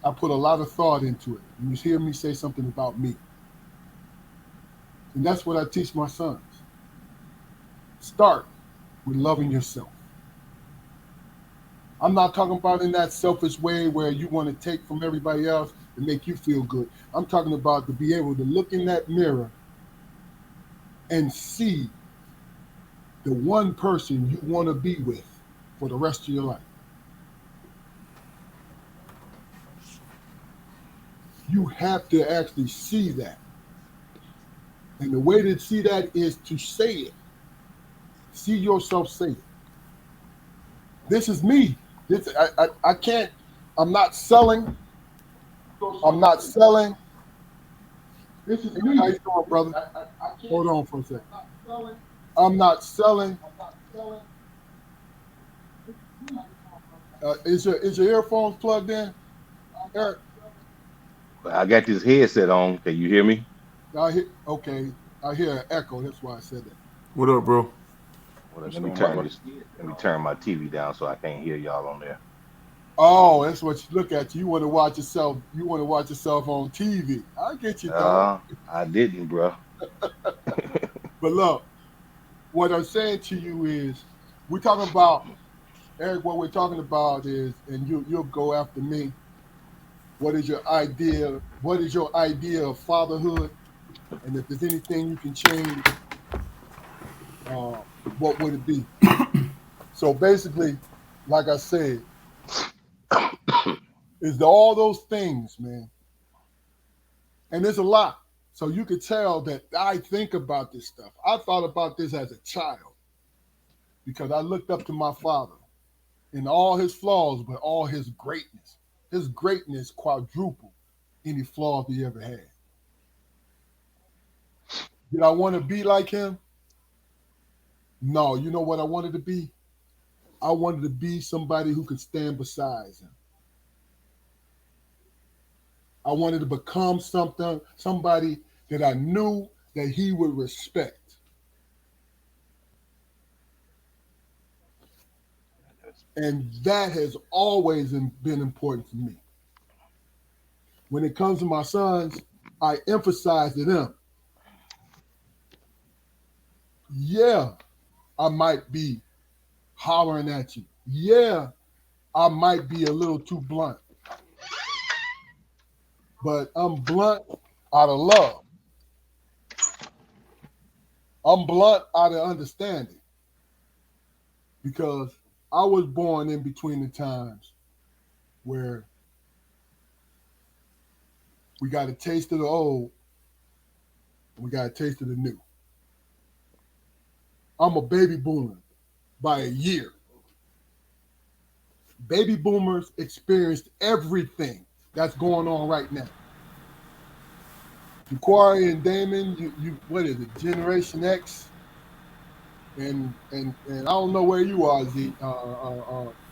I put a lot of thought into it. When you hear me say something about me, and that's what I teach my sons. Start with loving yourself. I'm not talking about in that selfish way where you want to take from everybody else and make you feel good. I'm talking about to be able to look in that mirror and see the one person you want to be with for the rest of your life. You have to actually see that. And the way to see that is to say it. See yourself say it. This is me. I can't, I'm not selling. I'm not selling. This is me. How you doing, brother? Hold on for a second. I'm not selling. Is your earphones plugged in, Eric? I got this headset on. Can you hear me? I hear okay. I hear an echo. That's why I said that. What up, bro? Well, What's let me going on, turn brother? this. Let me turn my TV down so I can't hear y'all on there. Oh, that's what you look at. You want to watch yourself. You want to watch yourself on TV. I get you, dog. I didn't, bro. But look, what I'm saying to you is, we're talking about Eric. What we're talking about is, and you'll go after me. What is your idea? What is your idea of fatherhood? And if there's anything you can change, uh, what would it be? So basically, like I said, is all those things, man. And there's a lot. So you could tell that I think about this stuff. I thought about this as a child because I looked up to my father in all his flaws, but all his greatness. His greatness quadrupled any flaws he ever had. Did I want to be like him? No. You know what I wanted to be? I wanted to be somebody who could stand beside him. I wanted to become somebody that I knew that he would respect. And that has always been important to me. When it comes to my sons, I emphasize to them, yeah, I might be hollering at you. Yeah, I might be a little too blunt, but I'm blunt out of love. I'm blunt out of understanding because I was born in between the times where we got a taste of the old, and we got a taste of the new. I'm a baby boomer by a year. Baby boomers experienced everything. that's going on right now. Ja'Quari and Damon, you what is it, Generation X? And I don't know where you are, Z.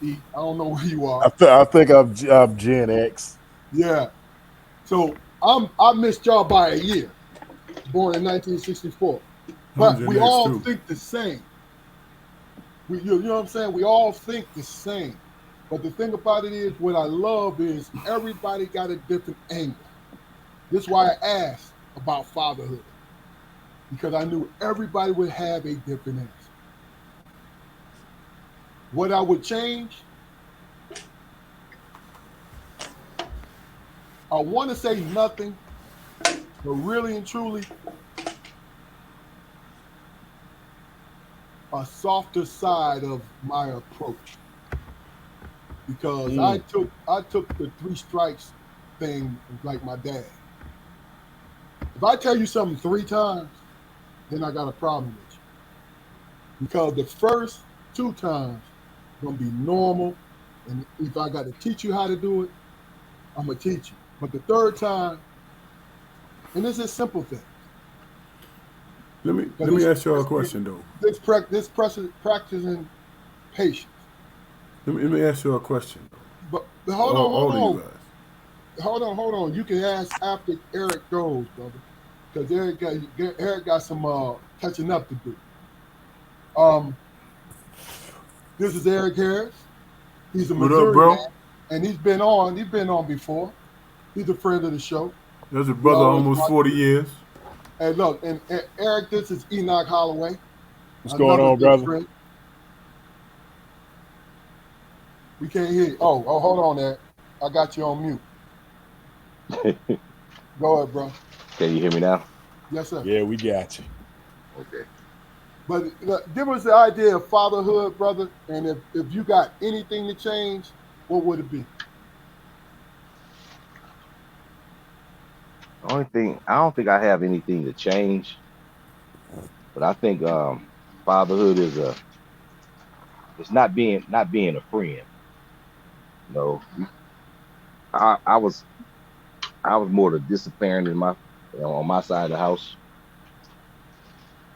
E. I don't know where you are. I think I'm Gen X. Yeah. So I missed y'all by a year. Born in 1964. I'm But Gen we X all too. think the same. You know what I'm saying? We all think the same. But the thing about it is, what I love is everybody got a different angle. This is why I asked about fatherhood, because I knew everybody would have a different answer. What I would change, I want to say nothing, but really and truly, a softer side of my approach. Because I took the three strikes thing like my dad. If I tell you something 3 times, then I got a problem with you. Because the first 2 times gonna be normal, and if I got to teach you how to do it, I'm gonna teach you. But the third time, and this is simple thing. Let me ask y'all a question though. This practicing patience. Let me ask y'all a question though. But hold All of you on, guys. hold on. You can ask after Eric goes, brother, because Eric got some catching up to do. Um, this is Eric Harris. He's a What up, Missouri bro? man, and he's been on. He's been on before. He's a friend of the show. There's a We brother always almost watch 40 it. years. And look, and Eric, this is Enoch Holloway, What's going another on, good brother? friend. We can't hear you. Oh, hold on, Eric. I got you on mute. Go ahead, bro. Can you hear me now? Yes, sir. Yeah, we got you. Okay. But look, give us the idea of fatherhood, brother. And if you got anything to change, what would it be? The only thing I don't think I have anything to change, but I think fatherhood is it's not being a friend. No, I was more the disciplinarian in my on my side of the house,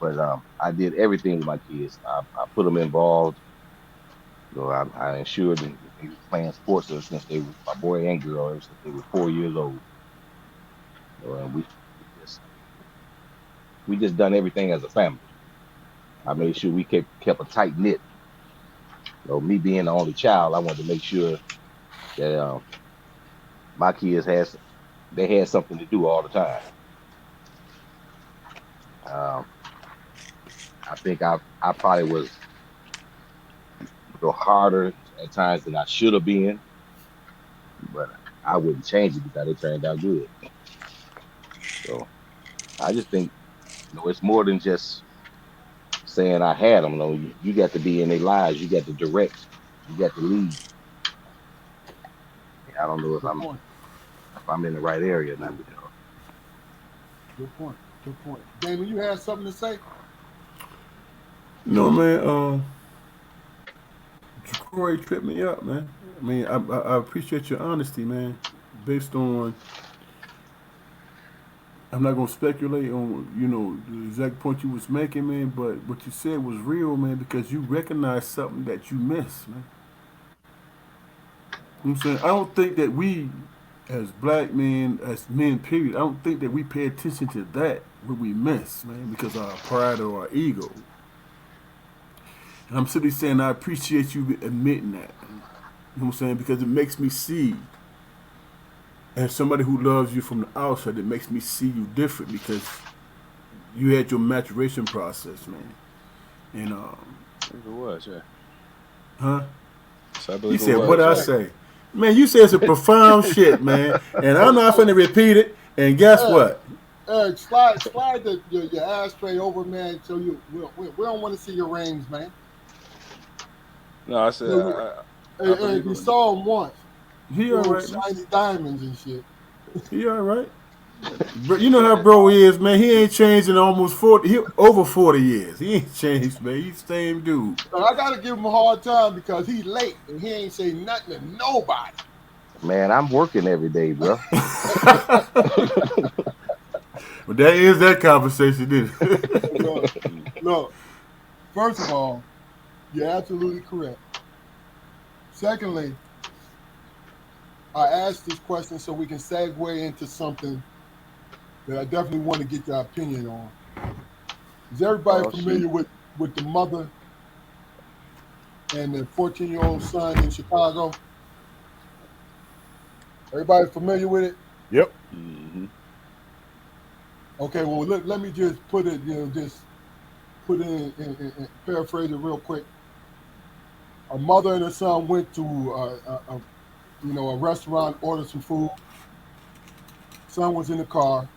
but I did everything with my kids. I put them involved. I ensured that they was playing sports ever since they were my boy and girl ever since they were 4 years old. And we just done everything as a family. I made sure we kept a tight knit. Me being the only child, I wanted to make sure that my kids had something to do all the time. Um, I think I probably was a little harder at times than I should have been, but I wouldn't change it because it turned out good. So I just think it's more than just saying I had them. You got to be in their lives. You got to direct. You got to lead. I don't know if Good I'm point. if I'm in the right area or not. Good point. Good point. Damon, you had something to say? No, man. Corey tripped me up, man. I mean, I appreciate your honesty, man. Based on, I'm not gonna speculate on the exact point you was making, man. But what you said was real, man, because you recognize something that you miss, man. You know what I'm saying, I don't think that we, as black men, as men, period, I don't think that we pay attention to that what we miss, man, because of our pride or our ego. And I'm simply saying I appreciate you admitting that. You know what I'm saying? Because it makes me see, as somebody who loves you from the outside, it makes me see you different because you had your maturation process, man. And I believe it was, yeah. huh? So I He believe it said, "What was, I yeah. say, man? You said some profound shit, man. And I'm not finna repeat it. And guess Eric, what? Eric, slide your ashtray over, man. So we don't want to see your rings, man. No, I said So I Eric, believe you it. saw him once. He all Little right, man. shiny diamonds and shit. He all right. But you know how bro is, man. He ain't changed in almost 40. He over 40 years. He ain't changed, man. He's the same dude. But I gotta give him a hard time because he's late and he ain't say nothing to nobody. Man, I'm working every day, bro. But that is that conversation, didn't it? Look, look, first of all, you're absolutely correct. Secondly, I asked this question so we can segue into something that I definitely want to get your opinion on. Is everybody Oh familiar shoot. with the mother and the 14-year-old son in Chicago? Everybody familiar with it? Yep. Hmm. Okay, well let me just put it, just put it paraphrase it real quick. A mother and a son went to a restaurant, ordered some food. Son was in the car,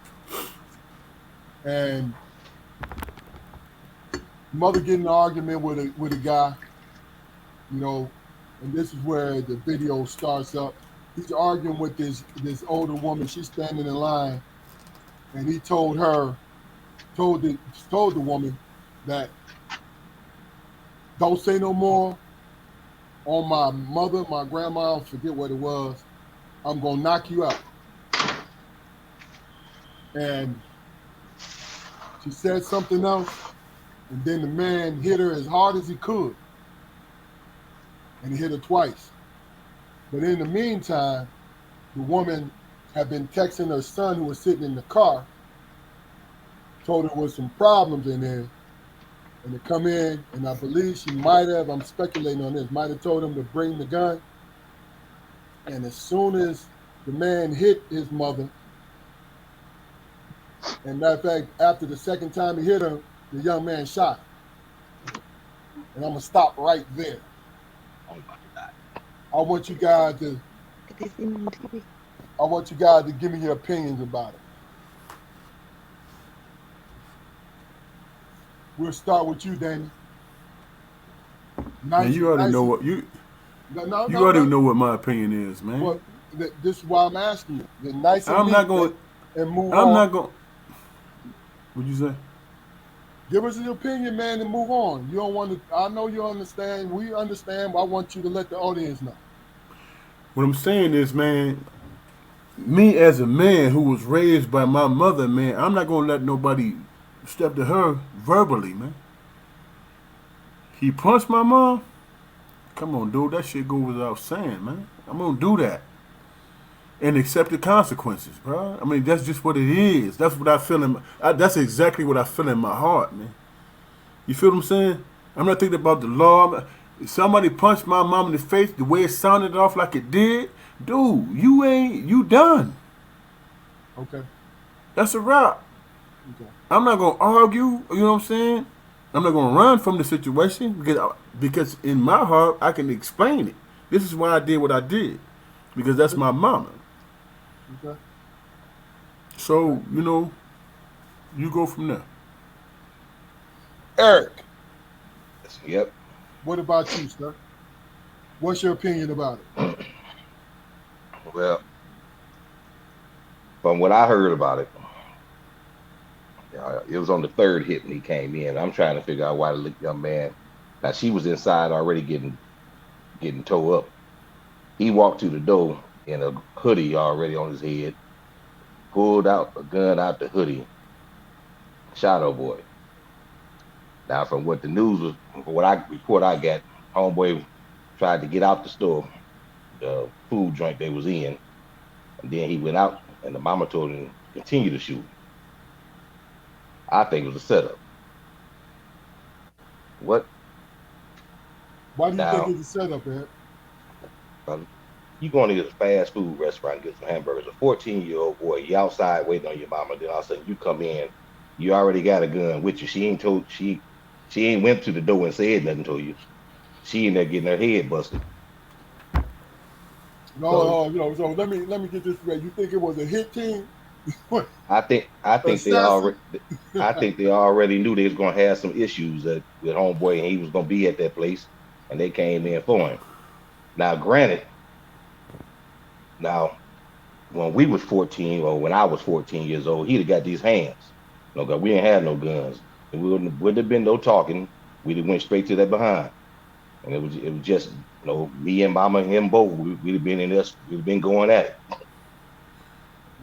and mother getting in an argument with a guy, you know, and this is where the video starts up. He's arguing with this older woman. She's standing in line, and he told her, told the told the woman that don't say no more on my mother, my grandma, I forget what it was. I'm gonna knock you out. And she said something else, and then the man hit her as hard as he could, and he hit her twice. But in the meantime, the woman had been texting her son who was sitting in the car, told her there was some problems in there, and to come in, and I believe she might have, I'm speculating on this, might have told him to bring the gun. And as soon as the man hit his mother, and matter of fact, after the second time he hit her, the young man shot her. And I'm gonna stop right there. I'm about to die. I want you guys to I want you guys to give me your opinions about it. We'll start with you, Danny. Man, Nice, you already nice. know what you No, no, you no, already no. know what my opinion is, man. Well, this is why I'm asking you. Get nice and I'm neat not going. and move I'm on. not going. What'd you say? Give us your opinion, man, and move on. You don't want to. I know you understand. We understand. But I want you to let the audience know. What I'm saying is, man, me as a man who was raised by my mother, man, I'm not gonna let nobody step to her verbally, man. He punched my mom. Come on, dude, that shit goes without saying, man. I'm gonna do that and accept the consequences, bro. I mean, that's just what it is. That's what I feel in. That's exactly what I feel in my heart, man. You feel what I'm saying? I'm not thinking about the law. Somebody punched my mom in the face the way it sounded off like it did. Dude, you done. Okay. That's a wrap. Okay. I'm not gonna argue. You know what I'm saying? I'm not gonna run from the situation because in my heart I can explain it. This is why I did what I did because that's my mama. Okay. So you go from there. Eric, Yep. what about you, sir? What's your opinion about it? Well, from what I heard about it, it was on the third hit when he came in. I'm trying to figure out why the young man. Now she was inside already getting towed up. He walked to the door in a hoodie already on his head, pulled out a gun out the hoodie, shot old boy. Now, from what the news was, from what I report I got, homeboy tried to get out the store, the food joint they was in, and then he went out, and the mama told him to continue to shoot. I think it was a setup. What Why do you think now? it's a setup, Eric? You going to get a fast food restaurant and get some hamburgers. A 14-year-old boy, you outside waiting on your mama. Then all of a sudden you come in, you already got a gun with you. She ain't went to the door and said nothing to you. She in there getting her head busted. So No, no, no. So let me get this straight. You think it was a hit team? I think they Assassin? already I think they already knew they was gonna have some issues with homeboy and he was gonna be at that place and they came in for him. Now, granted, now when we was 14 or when I was 14 years old, he'd have got these hands. No, we ain't had no guns. And we wouldn't have been no talking. We'd have went straight to that behind. and it was just me and Mama and him both. We'd have been in this. We'd have been going at it.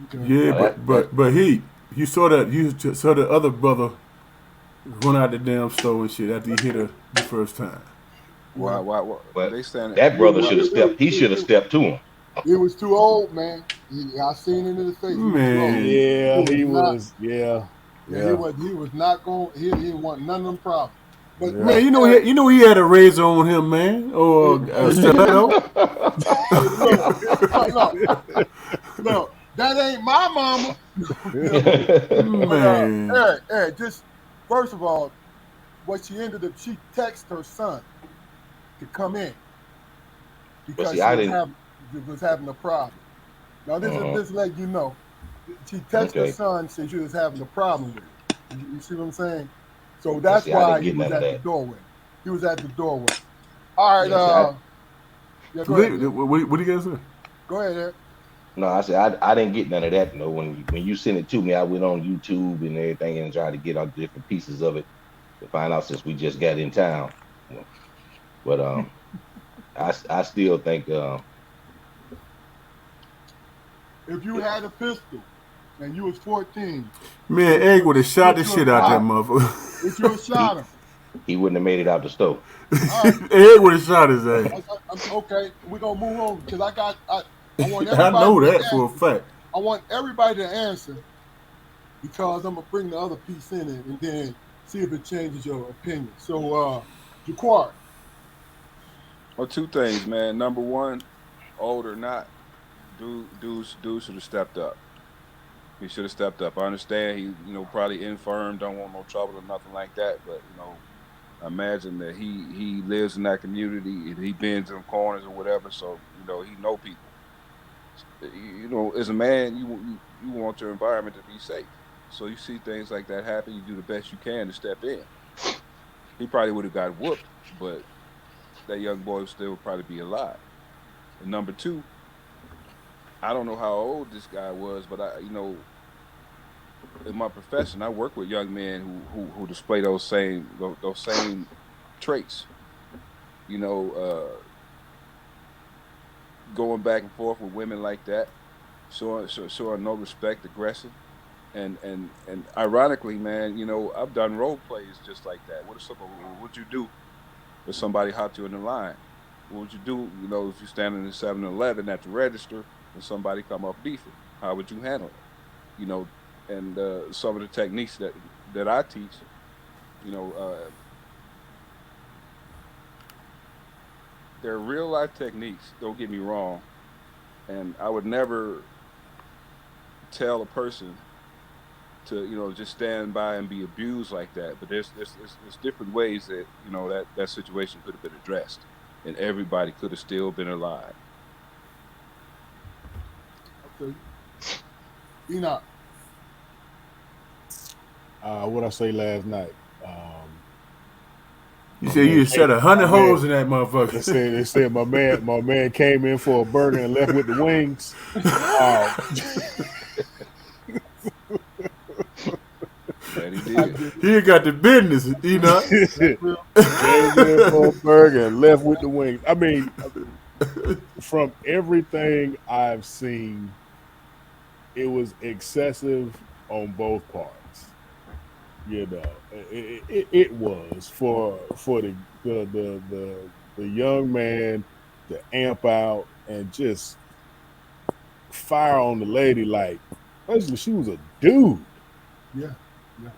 Okay. Yeah, Now but you saw that saw the other brother run out the damn store and shit after he hit her the first time. Yeah. Why but they standing? that It, brother it, should have it, stepped. He should have it, stepped to him. it was too old, man. I seen it in his face. He was too old. Man, He Yeah, was he not. was. Yeah, Yeah, yeah, he was not going. He didn't want none of them problems. But yeah. man, look, Eric, you know he had a razor on him, man, or a hey, stiletto. hey, look. That ain't my mama. You know, but Man, Eric, just first of all, what she ended up, she texted her son to come in But because see, I didn't. she was having a problem. Now this is Uh-huh. this let you know. She texted her Okay. son since she was having a problem with it. You see what I'm saying? So But that's see, I why didn't he get was none of at the that. doorway. He was at the doorway. All right, Yeah. See, I yeah, go ahead, Jay. what do you guys say? Go ahead, Eric. no. I said I didn't get none of that. No. When you sent it to me, I went on YouTube and everything and tried to get all the different pieces of it to find out since we just got in town. But I still think If you had a pistol and you was 14, Man, would Egg you would have shot would the you have shit out that shot him? Would you motherfucker. have he shot him? he wouldn't have made it out the stove. All right. Egg would have shot his ass. Okay, we're gonna move on because I want I everybody know to that for a answer. fact. I want everybody to answer because I'm gonna bring the other piece in it and then see if it changes your opinion. So, Jaquar, Well, two things, man. Number one, old or not, dude should have stepped up. He should have stepped up. I understand he, probably infirm, don't want no trouble or nothing like that. But imagine that he lives in that community and he bends in corners or whatever. So he know people. As a man, you want your environment to be safe. So you see things like that happen, you do the best you can to step in. He probably would have got whooped, but that young boy would still probably be alive. And number two, I don't know how old this guy was, but in my profession, I work with young men who display those same traits. You know, going back and forth with women like that, showing no respect, aggression, and ironically, man, I've done role plays just like that. What would you do if somebody hopped you in the line? What would you do? If you're standing in 7-Eleven at the register and somebody come up beefing, how would you handle it? You know, and some of the techniques that I teach, you know, uh, they're real life techniques. Don't get me wrong, and I would never tell a person to just stand by and be abused like that. But there's different ways that that situation could have been addressed, and everybody could have still been alive. okay, Enoch, What I say last night. You My said man you just shot my 100 man holes in that they motherfucker. said my man came in for a burger and left with the wings. That he I did. get it. He ain't got the business, you know. That's real. Came in for a burger and left with the wings. I mean, from everything I've seen, it was excessive on both parts. It was for the young man to amp out and just fire on the lady like basically she was a dude. Yeah, yeah.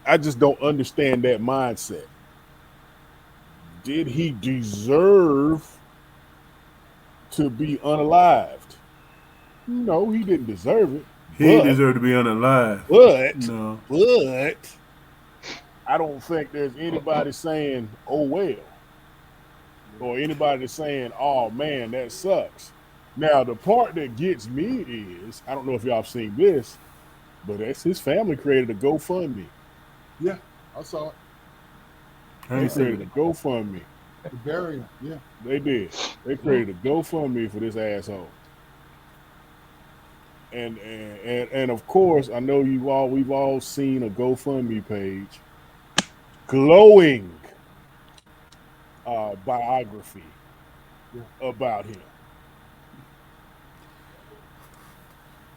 I just don't understand that mindset. Did he deserve to be unalived? No, he didn't deserve it. He ain't But deserve to be unalive. but No. but I don't think there's anybody saying, "Oh well," or anybody saying, "Oh man, that sucks." Now the part that gets me is I don't know if y'all have seen this, but that's his family created a GoFundMe. Yeah, I saw it. I They ain't seen created a it. GoFundMe. The burial. Yeah. They did. They created a GoFundMe for this asshole. And of course, I know we've all seen a GoFundMe page glowing biography Yeah. about him.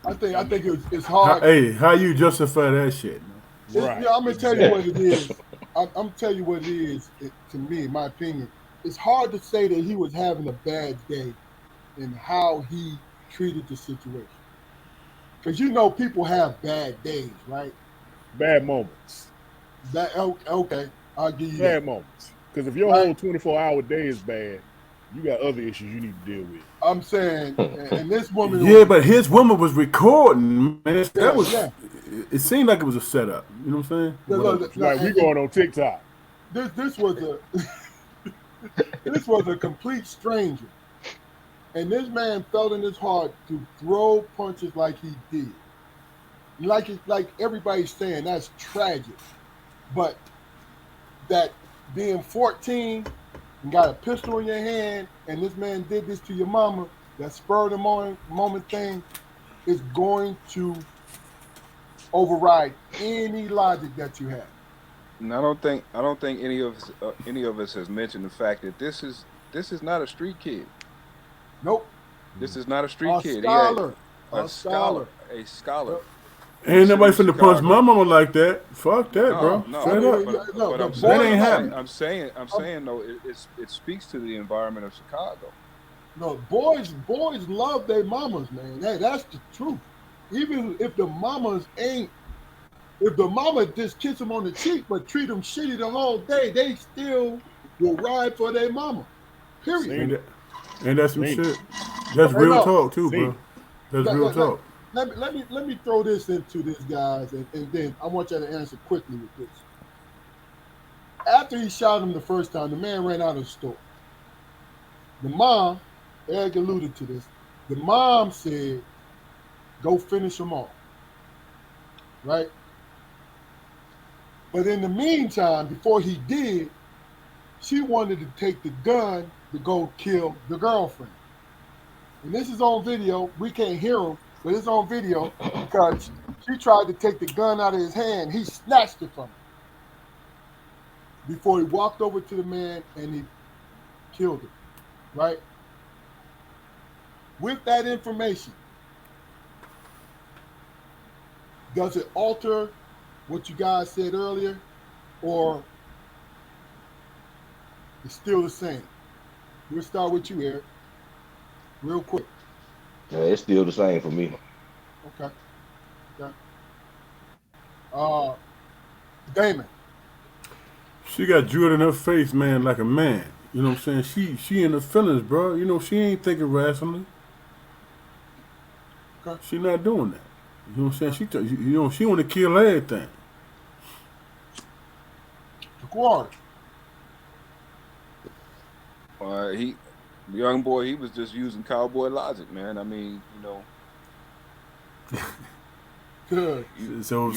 I think it's How, hard. hey, how you justify that shit? Man? Right. Yeah, I'm gonna tell you what it Exactly. is. I'm tell you what it is. To me, my opinion, it's hard to say that he was having a bad day and how he treated the situation. Because you know people have bad days, right? Bad moments. That okay, I'll give you that, Bad moments. Because if your right? whole 24-hour day is bad, you got other issues you need to deal with. I'm saying, and this woman Yeah, was, but his woman was recording, man. That yeah, was. yeah. It seemed like it was a setup. You know what I'm saying? Look, Whatever. look, look, Like we going on TikTok. this was a this was a complete stranger, and this man felt in his heart to throw punches like he did. Like everybody's saying, that's tragic. But that being 14 and got a pistol in your hand, and this man did this to your mama, that spur of the moment thing is going to override any logic that you have. And I don't think any of us has mentioned the fact that this is not a street kid. Nope. This is not a street A kid. He had scholar. A scholar. a scholar Yep. in the Ain't city nobody of finna punch my Chicago. mama like that. Fuck that, No, bro. I no, Straight up. mean, no, but the I'm That boys ain't saying, love. happening. I'm Um, saying though, it speaks to the environment of Chicago. no, boys love their mamas, man. That's the truth. Even if the mamas ain't, if the mama just kiss them on the cheek but treat them shitty the whole day, they still will ride for their mama. Period. Ain't Seen it. that? Ain't that some Seen it. shit? That's Hey, real no, talk too, Seen bro. it. That's let, real let, let, talk. let me throw this into this, guys, and then I want you to answer quickly with this. After he shot him the first time, the man ran out of the store. The mom, Eric alluded to this, the mom said, go finish him off, right? But in the meantime, before he did, she wanted to take the gun to go kill the girlfriend. And this is on video. We can't hear him, but it's on video because she tried to take the gun out of his hand. He snatched it from her before he walked over to the man and he killed him, right? With that information, does it alter what you guys said earlier, or it's still the same? We'll start with you, Eric, real quick. Yeah, it's still the same for me. Okay. Okay. Uh, Damon. She got jeweled in her face, man, like a man. You know what I'm saying? She in her feelings, bro. You know, she ain't thinking rationally. Okay. She not doing that. You know what I'm saying? Okay. She want to kill everything. The quarter. He, the young boy, he was just using cowboy logic, man. I mean, Good. So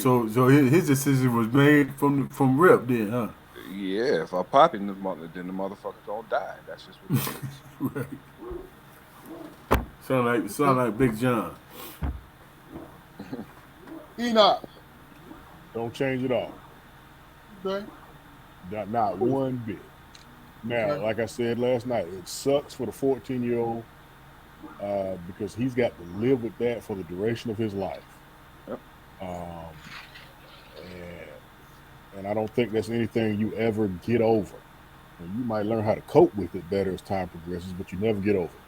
his decision was made from rip then, huh? yeah. If I pop him, then the motherfucker gonna die. That's just what it is. Right. Sound like Big John. Enoch. Don't change it all. Okay. Not one bit. Now, Okay. like I said last night, it sucks for the 14-year-old because he's got to live with that for the duration of his life. Yep. Um, and I don't think that's anything you ever get over. And you might learn how to cope with it better as time progresses, but you never get over it.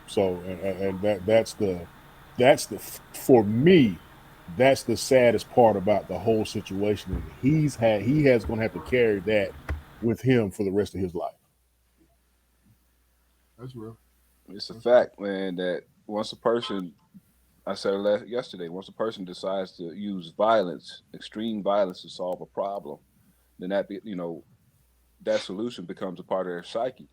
So, and that's the for me, that's the saddest part about the whole situation. He has going to have to carry that with him for the rest of his life. That's real. It's a That's real. fact, man, that once a person, I said yesterday, once a person decides to use violence, extreme violence to solve a problem, then that solution becomes a part of their psyche.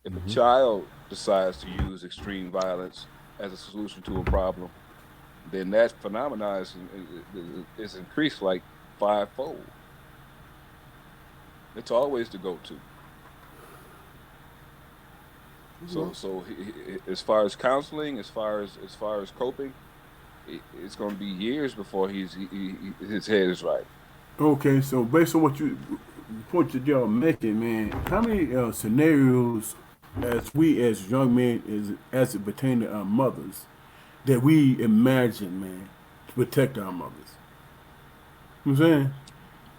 If a Mm-hmm. child decides to use extreme violence as a solution to a problem, then that phenomenon is increased like fivefold. It's always the go-to. That's So, real. as far as counseling, as far as coping, it's going to be years before his head is right. Okay, so based on what you point that y'all making, man, how many scenarios as we as young men as it pertains to our mothers that we imagine, man, to protect our mothers? You know what I'm saying?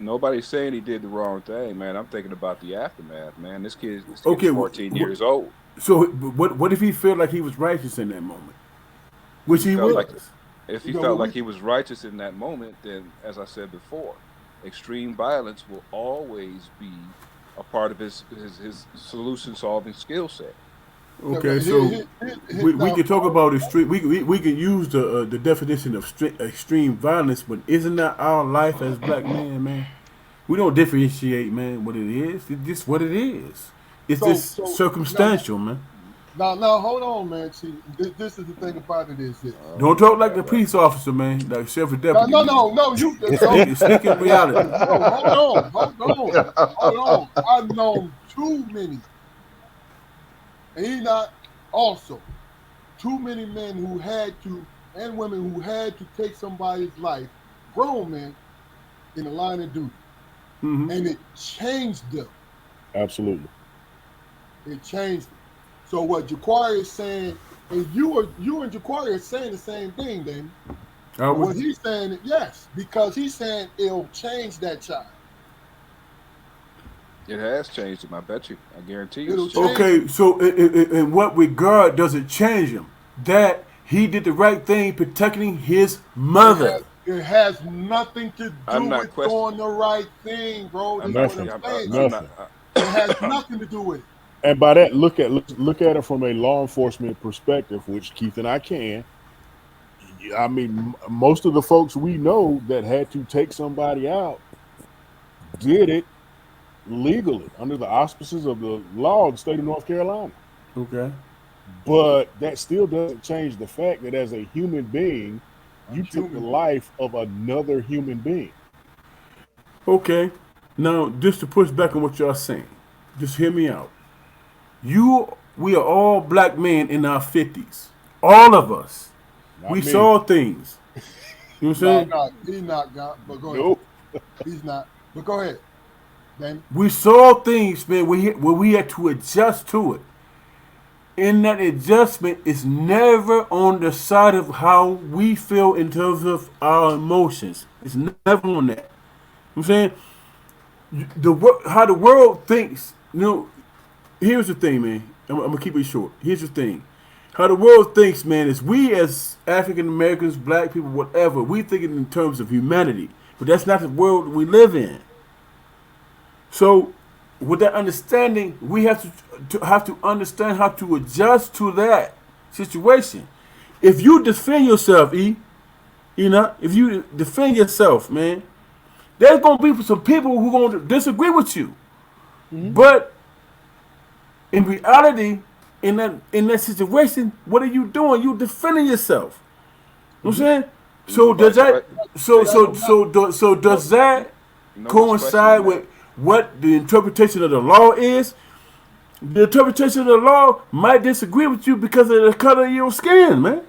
Nobody's saying he did the wrong thing, man. I'm thinking about the aftermath, man. This kid is Okay, 14 years old. so what if he felt like he was righteous in that moment, If which he he felt like was? if he You know felt what like we he was righteous in that moment, then as I said before, extreme violence will always be a part of his solution solving skill set. Okay, here, so we now, can talk about extreme. We can use the definition of extreme violence, but isn't that our life as black men, man? We don't differentiate, man, what it is. It's just what it is. It's just so now, circumstantial, man. hold on, man. See, this is the thing about it is this. Don't Oh talk my like the God, police officer, man, like sheriff No, deputy, no, man. no, no. You no, Speaking reality. no. Hold on. I've known too many, and he not also too many men who had to and women who had to take somebody's life, grown men, in the line of duty, Hmm. and it changed them. Absolutely. It changed them. So what Jaquari is saying, and you and Jaquari are saying the same thing, then. Are But we? what he's saying, yes, because he's saying it'll change that child. it has changed him. I bet you. I guarantee you, it's It'll changed change him. Okay, him. so in what regard does it change him? That he did the right thing protecting his mother. It has nothing to do I'm not with doing questioning. the right thing, bro. I'm This is not. what I'm Nothing. saying to I'm you. not. Nothing. It has nothing to do with it. And by that, look at it from a law enforcement perspective, which Keith and I can. I mean, most of the folks we know that had to take somebody out did it legally under the auspices of the law of the state of North Carolina. Okay. But that still doesn't change the fact that as a human being, A you took the human being. life of another human being. Okay. Now, just to push back on what y'all saying, just hear me out. We are all black men in our 50s. All of us. Not We me. saw things. You know what I'm No, saying? no, he's not, God. But go ahead. Nope. He's not. But go ahead, Danny. We saw things, man, where we had to adjust to it. And that adjustment is never on the side of how we feel in terms of our emotions. It's never on that. You know what I'm saying? How the world thinks, here's the thing, man. I'm gonna keep it short. Here's the thing. How the world thinks, man, is we as African Americans, black people, whatever, we think it in terms of humanity. But that's not the world we live in. So, with that understanding, we have to understand how to adjust to that situation. If you defend yourself, if you defend yourself, man, there's gonna be some people who gonna disagree with you. But in reality, in that situation, what are you doing? You defending yourself. You know what I'm saying? So does Right. that Right. so Based so on so No, does that no discretion in coincide that. with what the interpretation of the law is? The interpretation of the law might disagree with you because of the color of your skin, man.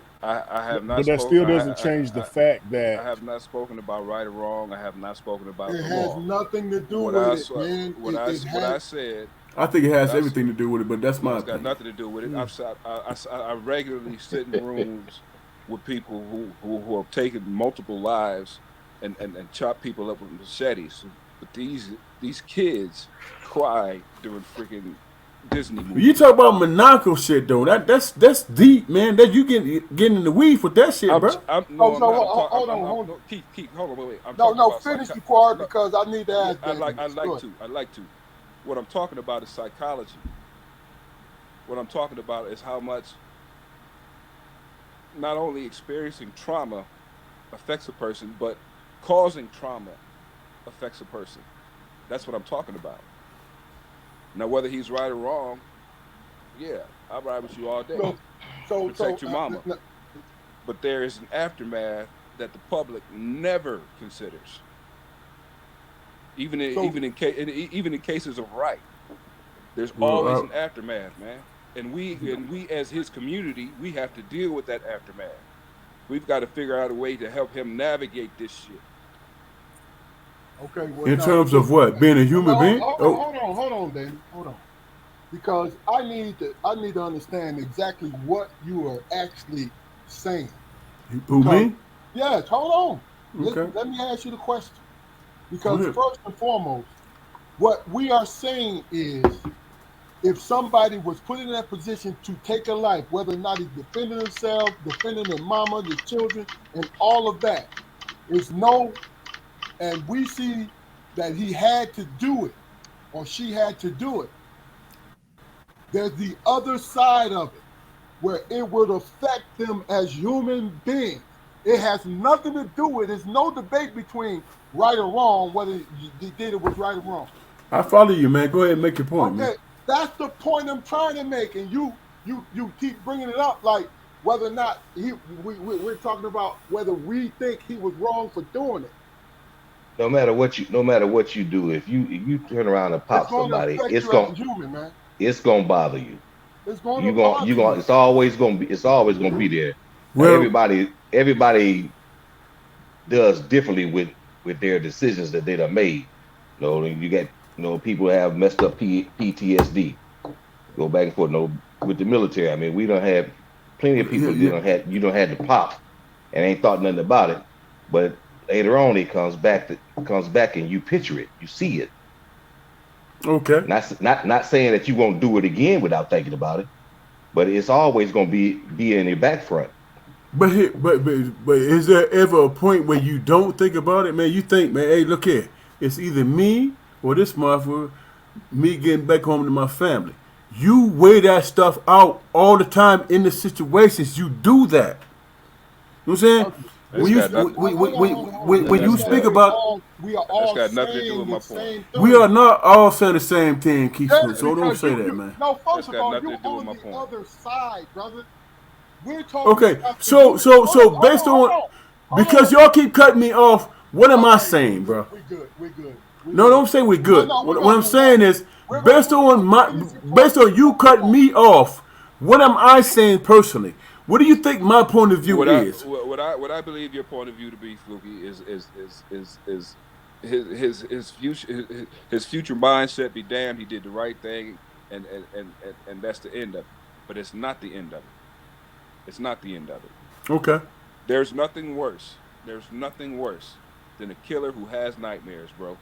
I have not But that spoke. still doesn't change the fact I that have not spoken about right or wrong. I have not spoken about it the has law. nothing to do What with I it, man. It what has. I said. I think it What has I said. everything to do with it, but that's No, my it's got opinion. nothing to do with it. I regularly sit in rooms with people who have taken multiple lives and chop people up with machetes. But these kids cry during freaking Disney You talk movies. about monaco shit though. That's deep, man. That you getting in the weed with that shit, bro. I'm So, no, I'm so not. I'm talking. hold on, I'm hold on. no, keep. Hold on, wait. I'm No, talking no, about finish psych. the part No, because I need to yeah, ask Danny this. Good. I like to. What I'm talking about is psychology. What I'm talking about is how much not only experiencing trauma affects a person, but causing trauma affects a person. That's what I'm talking about. Now, whether he's right or wrong, yeah, I'll ride with you all day. So, Protect your mama. But there is an aftermath that the public never considers, so, even in cases of right. There's always Well, an aftermath, man. And we as his community, we have to deal with that aftermath. We've got to figure out a way to help him navigate this shit. Okay, well In now terms look. of what? Being a No, human being? Oh, hold on, Danny, hold on. Because I need to understand exactly what you are actually saying. who, Because me? yes, hold on. Okay. Let me ask you the question. Go Because ahead. first and foremost, what we are saying is if somebody was put in that position to take a life, whether or not he's defending himself, defending their mama, the children, and all of that, is no, and we see that he had to do it or she had to do it. There's the other side of it where it would affect them as human beings. It has nothing to do with. There's no debate between right or wrong whether they did it was right or wrong. I follow you, man. Go ahead and make your point, man. Okay, that's the point I'm trying to make, and you keep bringing it up like whether or not we're talking about whether we think he was wrong for doing it. No matter what you do, if you turn around and It's pop going to somebody, affect you as a human, man. it's gonna bother you. It's going to bother You going you. it's always gonna be there. Now, Well, everybody does differently with their decisions that they done made. You know, you got people have messed up PTSD. Go back and forth. No, with the military. I mean, we don't have plenty of yeah, people yeah. you don't had to pop and ain't thought nothing about it. But later on, it comes back and you picture it, you see it. Okay. Not saying that you won't do it again without thinking about it, but it's always gonna be in your back front. But here, but is there ever a point where you don't think about it, man? You think, man, hey, look here, it's either me or this motherfucker, me getting back home to my family. You weigh that stuff out all the time in the situations. You do that. You know what I'm saying? Okay. That's got nothing. Hold on. When That, You you that's said speak got about, we are that's all got nothing to do saying with my the point. same we are thing. not all saying the same thing, Keith. Yes, So don't because say that, man. no, That's first of got all, nothing you're to do with on my the point. other side, brother. We're talking Okay, about the so human. so so based on Hold because on. y'all keep cutting me off, what am I All right, saying, bro? we're good, we're No, good. don't say we're No, good. no, we're What gonna I'm move on. saying is We're gonna move on. Finish your point. based on We're you gonna move cutting on. me off, what am I saying personally? What do you think my point of view is? What I believe your point of view to be, Fluky, is his future his future mindset. Be damned, he did the right thing, and that's the end of it. But it's not the end of it. It's not the end of it. Okay. There's nothing worse. There's nothing worse than a killer who has nightmares, bro.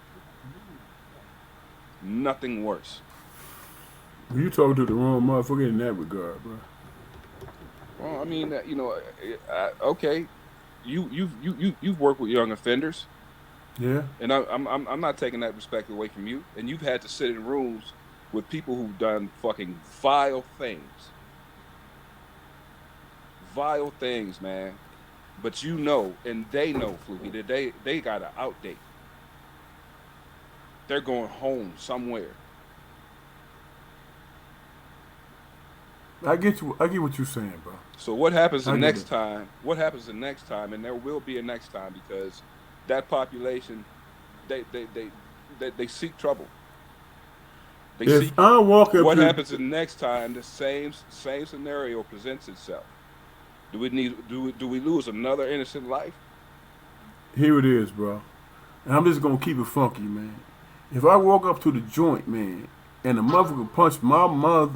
Nothing worse. You talking to the wrong motherfucker in that regard, bro. Well, I mean, okay, you've worked with young offenders, Yeah. and I'm not taking that respect away from you. And you've had to sit in rooms with people who've done fucking vile things, man. But you know, and they know, Fluky, that they got to outdate. They're going home somewhere. I get you. I get what you're saying, bro. So what happens the I get next it. time? What happens the next time? And there will be a next time because that population, they they they they seek trouble. They If seek it. I walk up What to happens the next time the same scenario presents itself? Do we lose another innocent life? here it is, bro. And I'm just gonna keep it funky, man. If I walk up to the joint, man, and the motherfucker punch my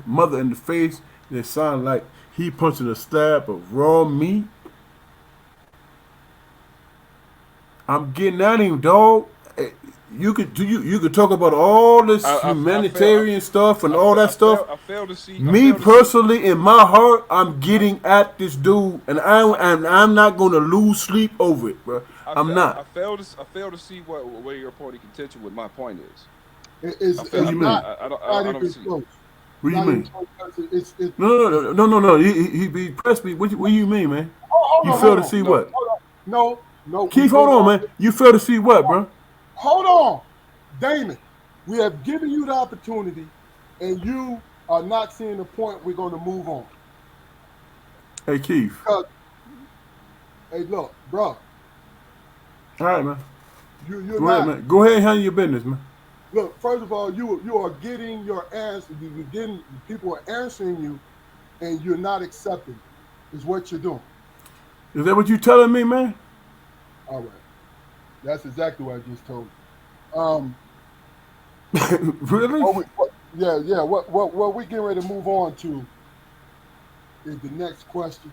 mother in the face, and it sound like he punching a slab of raw meat, I'm getting at him, dog. You could talk about all this I fail humanitarian stuff and all that stuff. I fail to see I Me fail to see personally, in my heart, I'm getting at this dude, and I'm not gonna lose sleep over it, bro. I'm not. I fail to see where your point of contention with my point is. What do you mean? Not I don't even see it. close. What do you Not even mean? close. It's No. He pressed me. What do you mean, man? You fail hold to on, see No, what? hold on. No, no, Keith, we've hold been on, on man. this. You fail to see what, bro? Hold on, Damon. We have given you the opportunity, and you are not seeing the point. We're going to move on. Hey, Keith. Because, hey, look, bro, All right, man. you're Go ahead, not. man. Go ahead and handle your business, man. Look, first of all, you are getting your answer. You're getting people are answering you, and you're not accepting. Is what you're doing. Is that what you telling me, man? All right, that's exactly what I just told you. Um, Really? yeah, yeah. What we getting ready to move on to is the next question,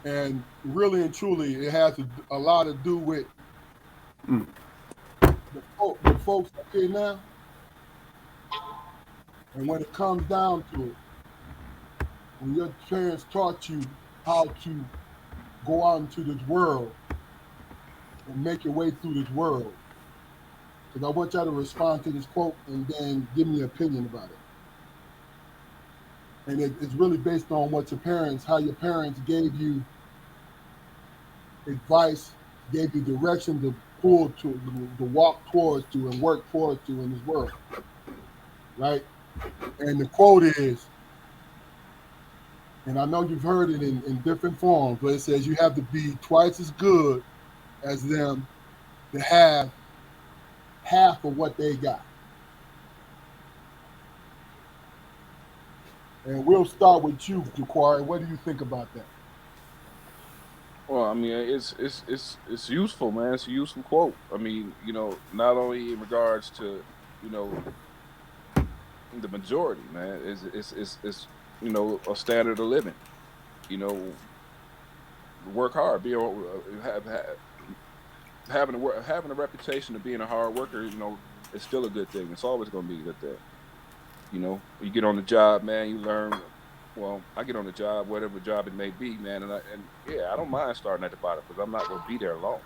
and really and truly, it has a lot to do with the folks up here now. And when it comes down to it, when your parents taught you how to go out into this world and make your way through this world, because I want y'all to respond to this quote and then give me an opinion about it. And it's really based on what your parents, how your parents gave you advice, gave you direction to pull to walk towards to and work towards to in this world, right? And the quote is, and I know you've heard it in different forms, but it says you have to be twice as good as them to have half of what they got. And we'll start with you, Jaquari. What do you think about that? Well, I mean, it's useful, man. It's a useful quote. I mean, not only in regards to you know the majority, man. It's a standard of living. You know, work hard, having a reputation of being a hard worker. Is still a good thing. It's always going to be a good thing. You get on the job, man. You learn. Well, I get on the job, whatever job it may be, man, and yeah, I don't mind starting at the bottom because I'm not going to be there long.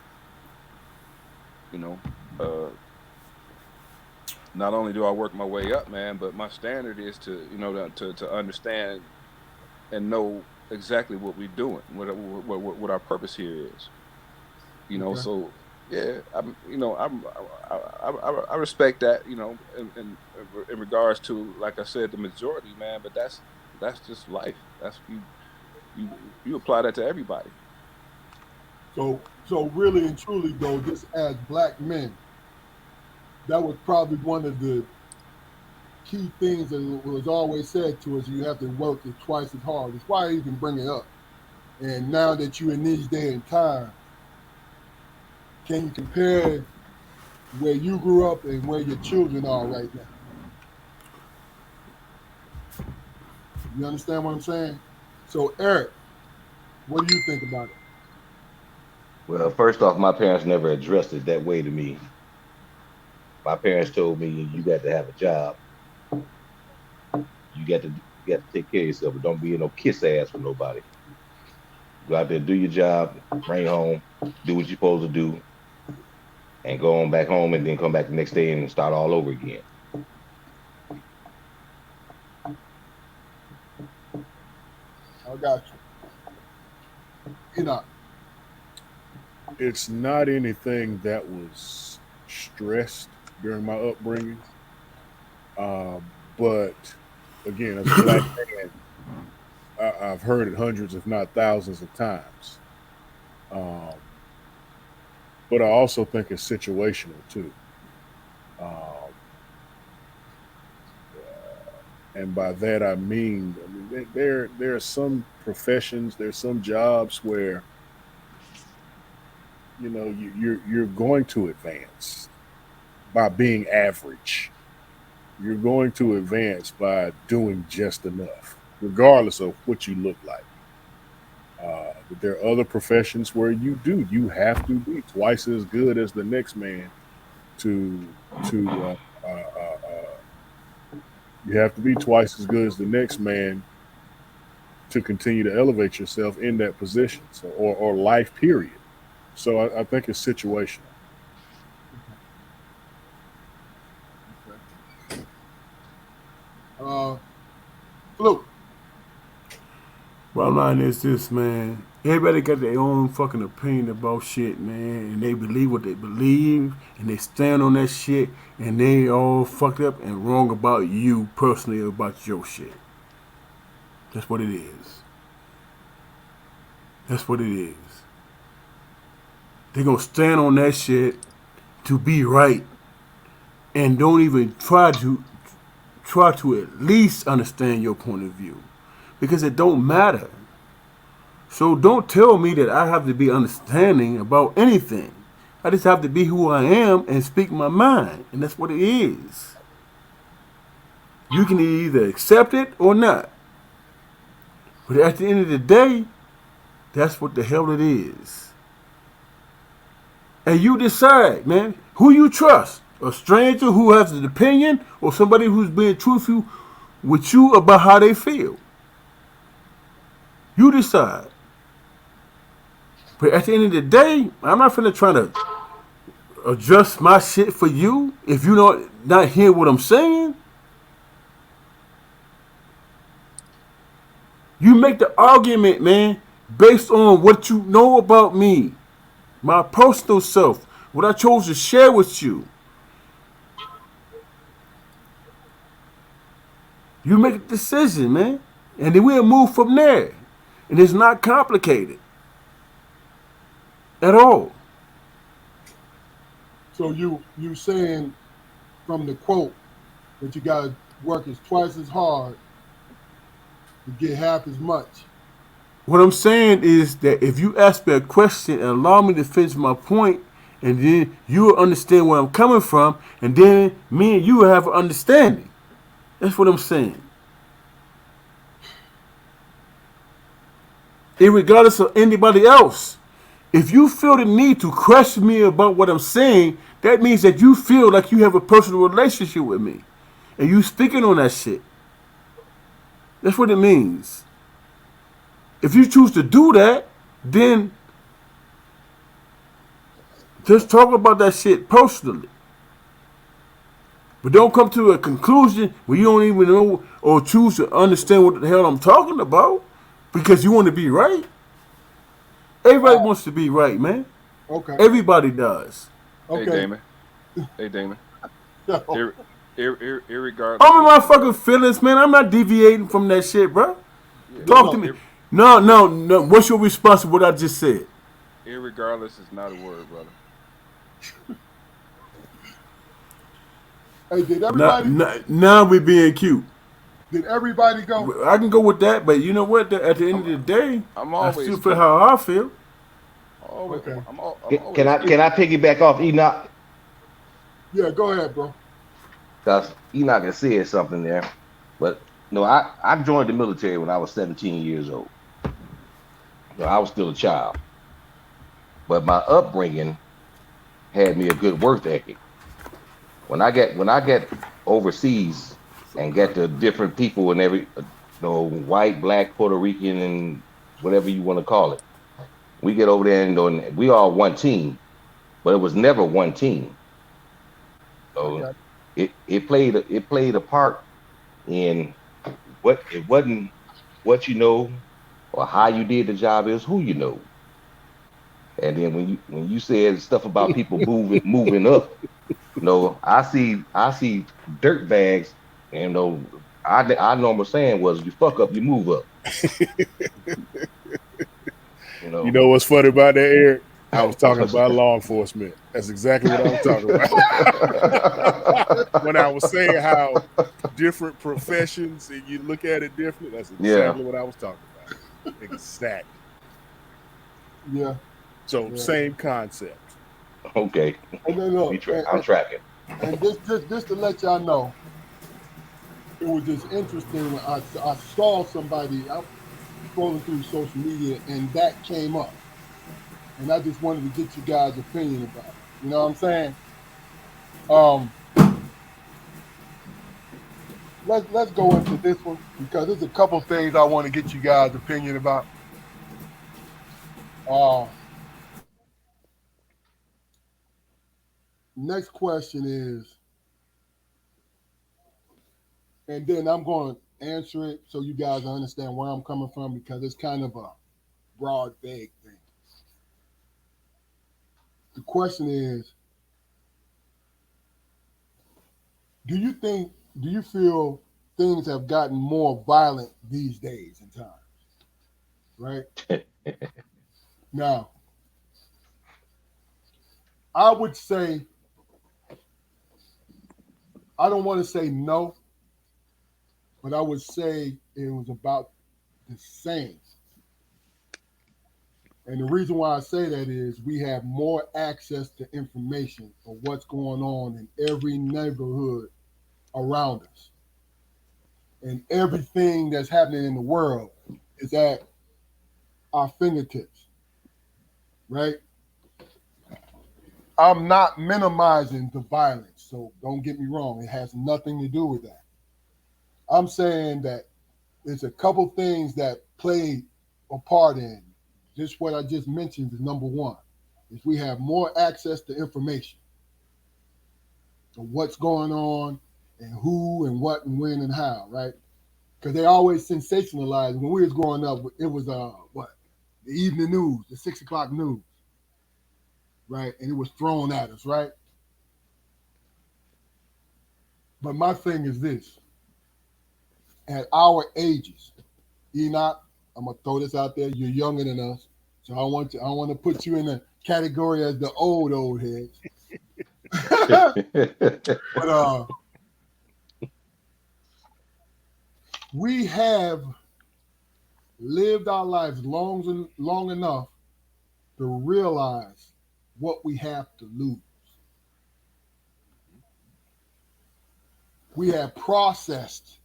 You know, uh, not only do I work my way up, man, but my standard is to to understand and know exactly what we're doing, what our purpose here is. Okay. So yeah, I respect that. In regards to, like I said, the majority, man. But that's just life. That's you apply that to everybody. So really and truly though, just as black men, that was probably one of the key things that was always said to us, you have to work it twice as hard. That's why I even bring it up. And now that you're in these day and time, can you compare where you grew up and where your children are right now? You understand what I'm saying? So Eric, what do you think about it? Well, first off, my parents never addressed it that way to me. My parents told me you got to have a job. You got to take care of yourself, but don't be no kiss ass for nobody. Go out there, do your job, bring home, do what you're supposed to do, and go on back home, and then come back the next day and start all over again. I got you. Enoch. It's not anything that was stressed during my upbringing, uh, but again, as a black man, I've heard it hundreds, if not thousands, of times. Um, but I also think it's situational too. Um, and by that I mean there are some professions, there's some jobs where you're going to advance by being average. You're going to advance by doing just enough, regardless of what you look like. But there are other professions where you have to be twice as good as the next man to to you have to be twice as good as the next man to continue to elevate yourself in that position. So or life period. So I think it's situational. Okay. Okay. Uh, Fluke. Bottom line is this, man. Everybody got their own fucking opinion about shit, man, and they believe what they believe, and they stand on that shit, and they all fucked up and wrong about you personally about your shit. That's what it is. That's what it is. They gonna stand on that shit to be right, and don't even try to at least understand your point of view, because it don't matter. So don't tell me that I have to be understanding about anything. I just have to be who I am and speak my mind, and that's what it is. You can either accept it or not. But at the end of the day, that's what the hell it is. And you decide, man, who you trust. A stranger who has an opinion or somebody who's being truthful with you about how they feel. You decide. But at the end of the day, I'm not finna try to adjust my shit for you if you don't not hear what I'm saying. You make the argument, man, based on what you know about me, my personal self, what I chose to share with you. You make a decision, man, and then we'll move from there. And it's not complicated at all. So you saying from the quote that you gotta work is twice as hard to get half as much. What I'm saying is that if you ask me a question and allow me to finish my point, and then you will understand where I'm coming from, and then me and you will have an understanding. That's what I'm saying. Irregardless of anybody else, if you feel the need to question me about what I'm saying, that means that you feel like you have a personal relationship with me, and you speaking on that shit. That's what it means. If you choose to do that, then just talk about that shit personally. But don't come to a conclusion where you don't even know or choose to understand what the hell I'm talking about because you want to be right. Everybody wants to be right, man. Okay. Everybody does. Hey, Okay. Damon. Hey, Damon. So, Irregardless. I'm in my fucking feelings, man. I'm not deviating from that shit, bro. Yeah, Talk no. to me. No. What's your response to what I just said? Irregardless is not a word, brother. hey, Now we being cute. did everybody go? I can go with that, but you know what? At the end of the day, I'm I always still feel cute. how I feel. Always, Okay. I'm Can always I cute. can I piggyback off Enoch? Yeah, go ahead, bro. Because Enoch has said something there. But no, I joined the military when I was 17 years old. No, I was still a child. But my upbringing had me a good work ethic. When I get overseas and get to different people and every white, black, Puerto Rican, and whatever you want to call it, we get over there and we all one team, but it was never one team. I So got it played a part in what it wasn't what you know or how you did the job, is who you know. And then when you said stuff about people moving up, no, I see dirt bags, and no, I normal saying was, you fuck up, you move up. You You know. know what's funny about that, Eric? I was That's talking what. about law enforcement. That's exactly what I was talking about. When I was saying how different professions and you look at it different, that's Yeah. exactly what I was talking about. Exactly. yeah, So yeah. same concept. Okay. And then look, I'm tracking. and just to let y'all know, it was just interesting when I saw somebody out scrolling through social media and that came up, and I just wanted to get you guys' opinion about it. You know what I'm saying? Um, let's go into this one because there's a couple things I want to get you guys' opinion about. Uh, next question is, and then I'm going to answer it so you guys understand where I'm coming from because it's kind of a broad, vague thing. The question is, do you feel things have gotten more violent these days and time? Right now, I would say I don't want to say no, but I would say it was about the same. And the reason why I say that is we have more access to information of what's going on in every neighborhood around us. And everything that's happening in the world is at our fingertips, right? I'm not minimizing the violence, so don't get me wrong. It has nothing to do with that. I'm saying that there's a couple things that play a part in just what I just mentioned. Is number one is we have more access to information of what's going on and who and what and when and how, right? Because they always sensationalize. When we was growing up, it was what, the evening news, the 6 o'clock news, right? And it was thrown at us, right? But my thing is this: at our ages, Enoch, I'm gonna throw this out there. You're younger than us, so I want to put you in a category as the old heads. But we have lived our lives long enough to realize what we have to lose. We have processed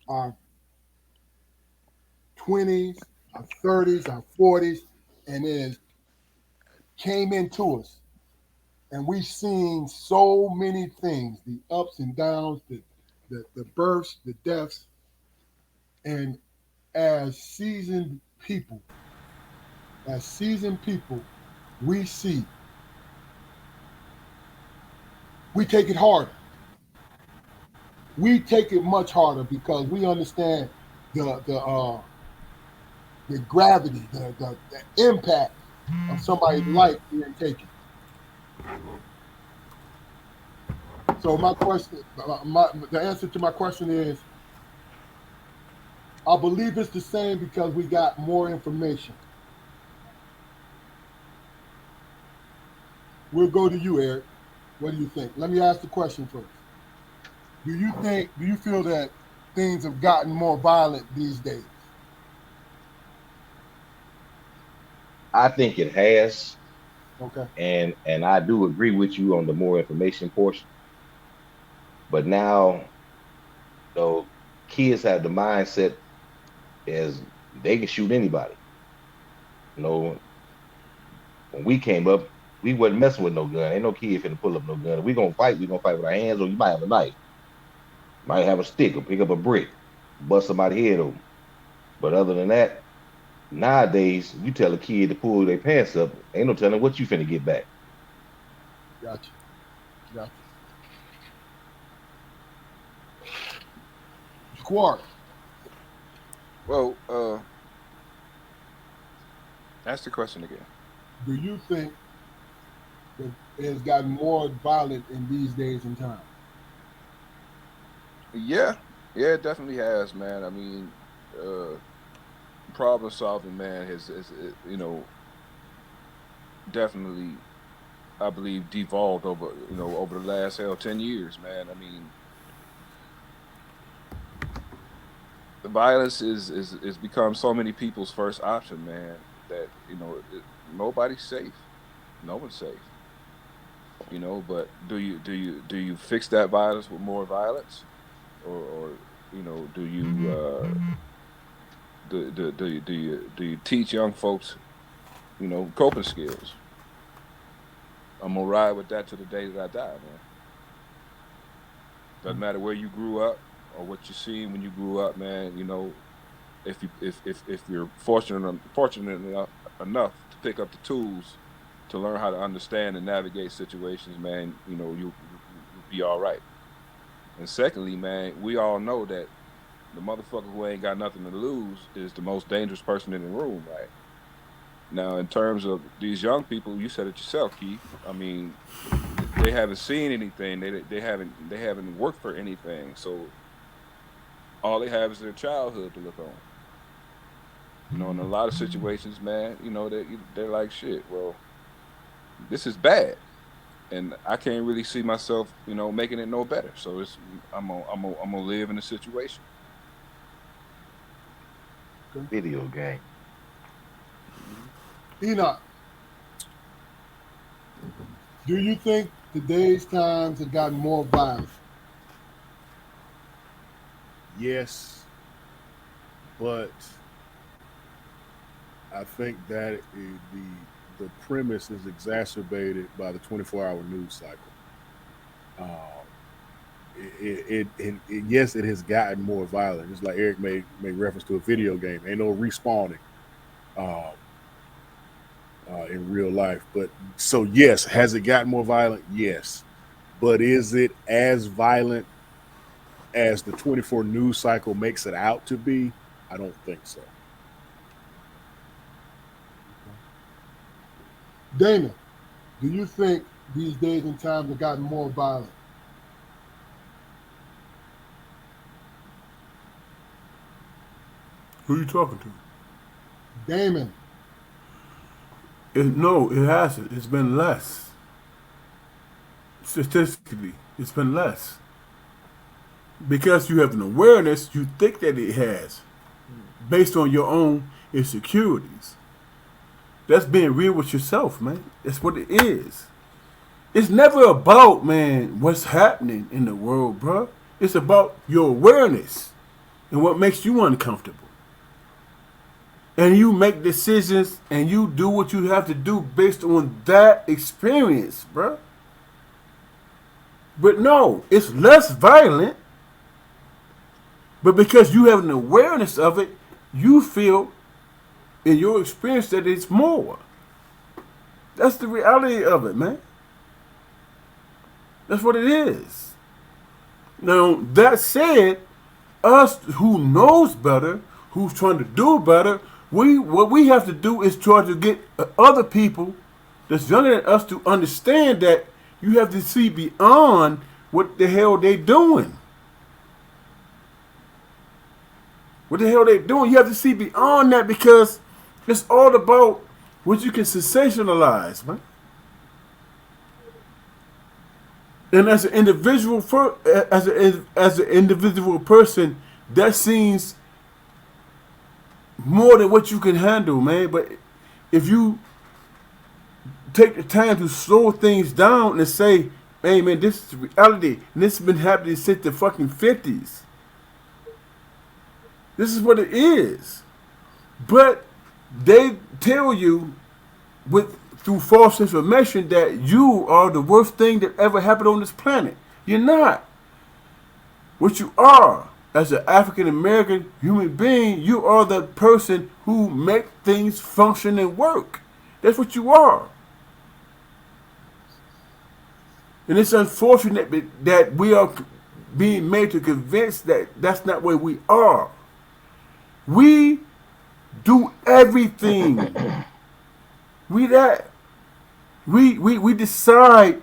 our 20s, our 30s, our 40s, and it came into us. And we've seen so many things, the ups and downs, the births, the deaths. And as seasoned people, as seasoned people, we see, we take it harder. We take it much harder because we understand the the uh, the gravity, the impact of somebody's life being taken. So my question, the answer to my question is, I believe it's the same because we got more information. We'll go to you, Eric. What do you think? Let me ask the question first. Do you feel that things have gotten more violent these days? I think it has, Okay. and I do agree with you on the more information portion. But now, though, kids have the mindset as they can shoot anybody. You know, when we came up, we wasn't messing with no gun. Ain't no kid finna pull up no gun. If we gonna fight, we gonna fight with our hands, or you might have a knife, might have a stick, or pick up a brick, bust somebody's head open. But other than that, nowadays, you tell a kid to pull their pants up, ain't no telling what you finna get back. Gotcha. Gotcha. Squad, Well, ask the question again. do you think that it has gotten more violent in these days and times? Yeah, yeah, it definitely has, man. I mean, uh, problem solving, man, has definitely, I believe, devolved over the last 10 years, man. I mean, the violence is become so many people's first option, man. That nobody's safe. No one's safe. But do you fix that violence with more violence, or do you do you teach young folks coping skills? I'm gonna ride with that to the day that I die, man. Doesn't matter where you grew up or what you seen when you grew up, man. If you're fortunate enough to pick up the tools to learn how to understand and navigate situations, man, you'll be all right. And secondly, man, we all know that the motherfucker who ain't got nothing to lose is the most dangerous person in the room, right? Now, in terms of these young people, you said it yourself, Keith. I mean, they haven't seen anything. They haven't worked for anything. So all they have is their childhood to look on. In a lot of situations, man, they're like, shit. Well, this is bad, and I can't really see myself, making it no better. So I'm gonna live in the situation. Okay. Video game. Enoch, do you think today's times have gotten more violent? Yes, but I think that the premise is exacerbated by the 24-hour news cycle. Um, yes, it has gotten more violent. Just like Eric made reference to a video game. Ain't no respawning um, in real life. But so yes, has it gotten more violent? Yes, but is it as violent as the 24 news cycle makes it out to be? I don't think so. Dana, do you think these days and times have gotten more violent? Who you talking to? Damon, No, it hasn't. It's been less. Statistically, it's been less. Because you have an awareness, you think that it has, based on your own insecurities. That's being real with yourself, man. That's what it is. It's never about, man, what's happening in the world, bro. It's about your awareness and what makes you uncomfortable. And you make decisions and you do what you have to do based on that experience, bro. But no, it's less violent. But because you have an awareness of it, you feel in your experience that it's more. That's the reality of it, man. That's what it is. Now, that said, us who knows better, who's trying to do better, what we have to do is try to get other people that's younger than us to understand that you have to see beyond what the hell they doing. What the hell they doing? You have to see beyond that because it's all about what you can sensationalize, man. And as an individual, as an individual person, that seems more than what you can handle, man. But if you take the time to slow things down and say, "Hey, man, this is reality, and this has been happening since the fucking 50s. This is what it is." But they tell you through false information that you are the worst thing that ever happened on this planet. You're not. What you are, as an African American human being, you are the person who make things function and work. That's what you are. And it's unfortunate that we are being made to convince that that's not where we are. We do everything. We decide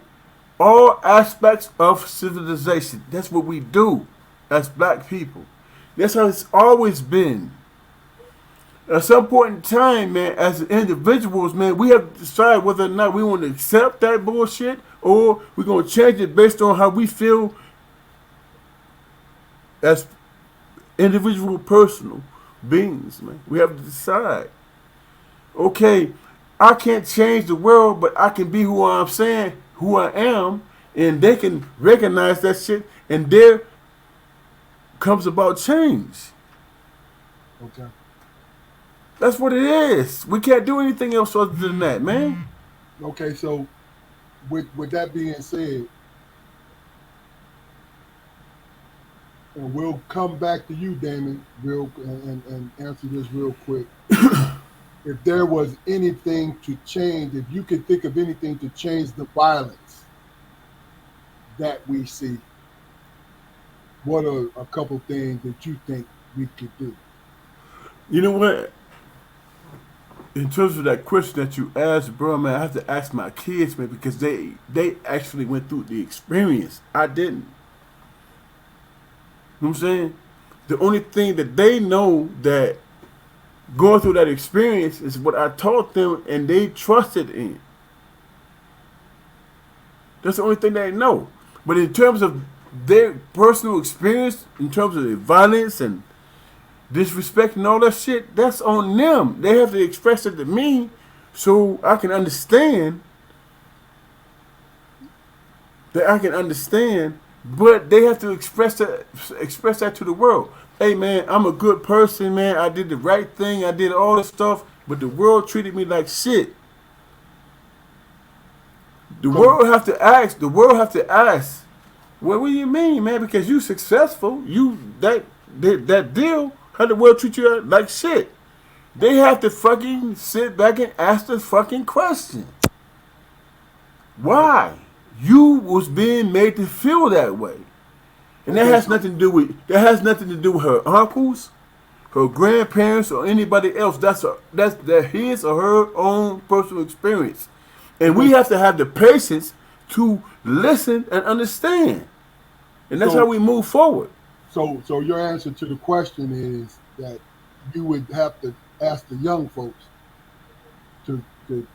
all aspects of civilization. That's what we do as black people. That's how it's always been. At some point in time, man, as individuals, man, we have to decide whether or not we want to accept that bullshit or we're going to change it based on how we feel as individual personal beings, man. We have to decide. Okay, I can't change the world, but I can be who I am, and they can recognize that shit, and there comes about change. okay. That's what it is. We can't do anything else other than that, man. Okay, so with that being said, and we'll come back to you, Damon, and answer this real quick. If there was anything to change, if you could think of anything to change the violence that we see, what are a couple things that you think we could do? You know what? In terms of that question that you asked, bro, man, I have to ask my kids, man, because they actually went through the experience. I didn't. You know what I'm saying? The only thing that they know that going through that experience is what I taught them and they trusted in. That's the only thing they know. But in terms of their personal experience, in terms of the violence and disrespect and all that shit, that's on them. They have to express it to me So I can understand that I can understand, but they have to express that to the world. Hey man, I'm a good person, man. I did the right thing. I did all this stuff, but the world treated me like shit. The So world have to ask. The world have to ask. What do you mean, man? Because you successful, you that deal. How the world treat you like shit? They have to fucking sit back and ask the fucking question. Why? You was being made to feel that way. And that okay, has so nothing to do with her uncles, her grandparents, or anybody else. That's his or her own personal experience. And okay, we have to have the patience to listen and understand. And that's how so we move forward. so your answer to the question is that you would have to ask the young folks to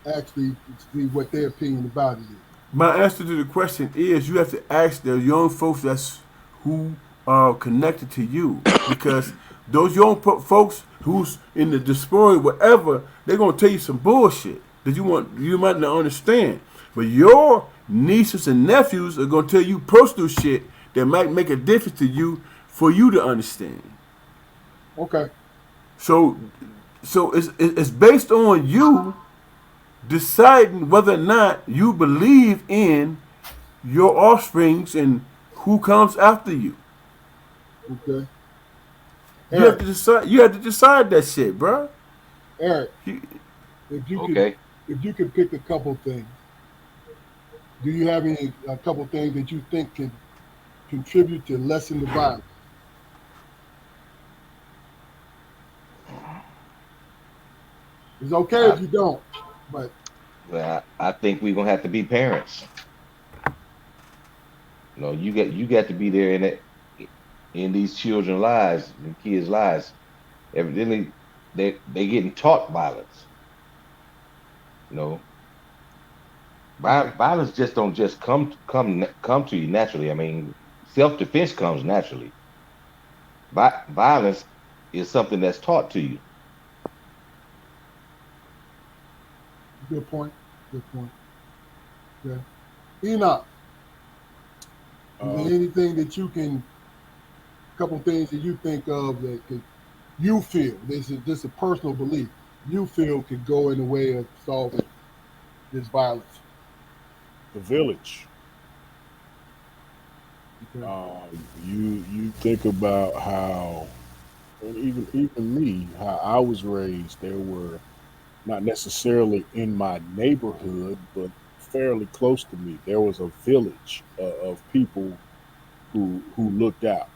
actually see what their opinion about it is. My answer to the question is you have to ask the young folks that's who are connected to you, because those young folks who's in the diaspora, whatever, they're gonna tell you some bullshit that you might not understand. But your nieces and nephews are gonna tell you personal shit that might make a difference to you for you to understand. Okay, So, so it's based on you deciding whether or not you believe in your offsprings and who comes after you. okay. You have Eric, to decide. You have to decide that shit, bro. Eric, You, if you could Okay. if you could pick a couple things, do you have any a couple things that you think can contribute to lessen the violence? It's okay if I you don't, but well, I think we're gonna have to be parents. You got to be there in these children's lives and kids' lives. Evidently, they getting taught violence. You know, okay, violence just don't just come to you naturally. I mean, self defense comes naturally. Violence is something that's taught to you. good point. Good point. Okay. Enoch, is Uh, there anything that you can, couple things that you think of that could, you feel, this is just a personal belief, you feel could go in the way of solving this violence? the village. Okay. You think about how, and even me, how I was raised. There were not necessarily in my neighborhood, but fairly close to me. There was a village of people who looked out.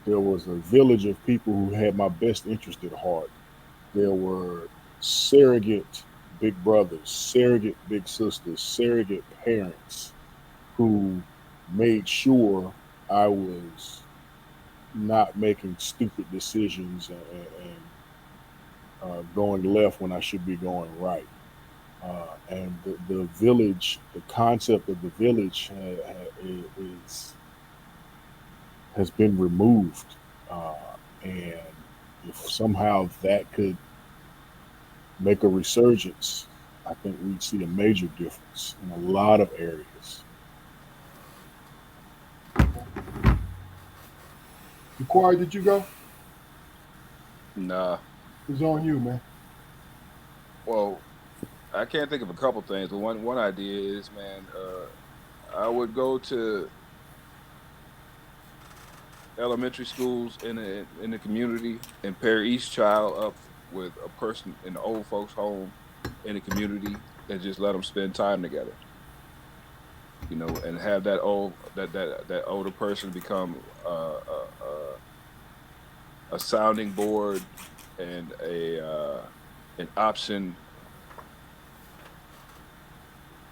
There was a village of people who had my best interest at heart. There were surrogate big brothers, surrogate big sisters, surrogate parents who made sure I was not making stupid decisions and going left when I should be going right. And the village, the concept of the village is has been removed, and if somehow that could make a resurgence, I think we'd see a major difference in a lot of areas. Required, did you go? Nah. It's on you, man. Well, I can't think of a couple things, but one idea is, man, I would go to elementary schools in the community and pair each child up with a person in the old folks' home in the community and just let them spend time together. And have that older person become a sounding board and a an option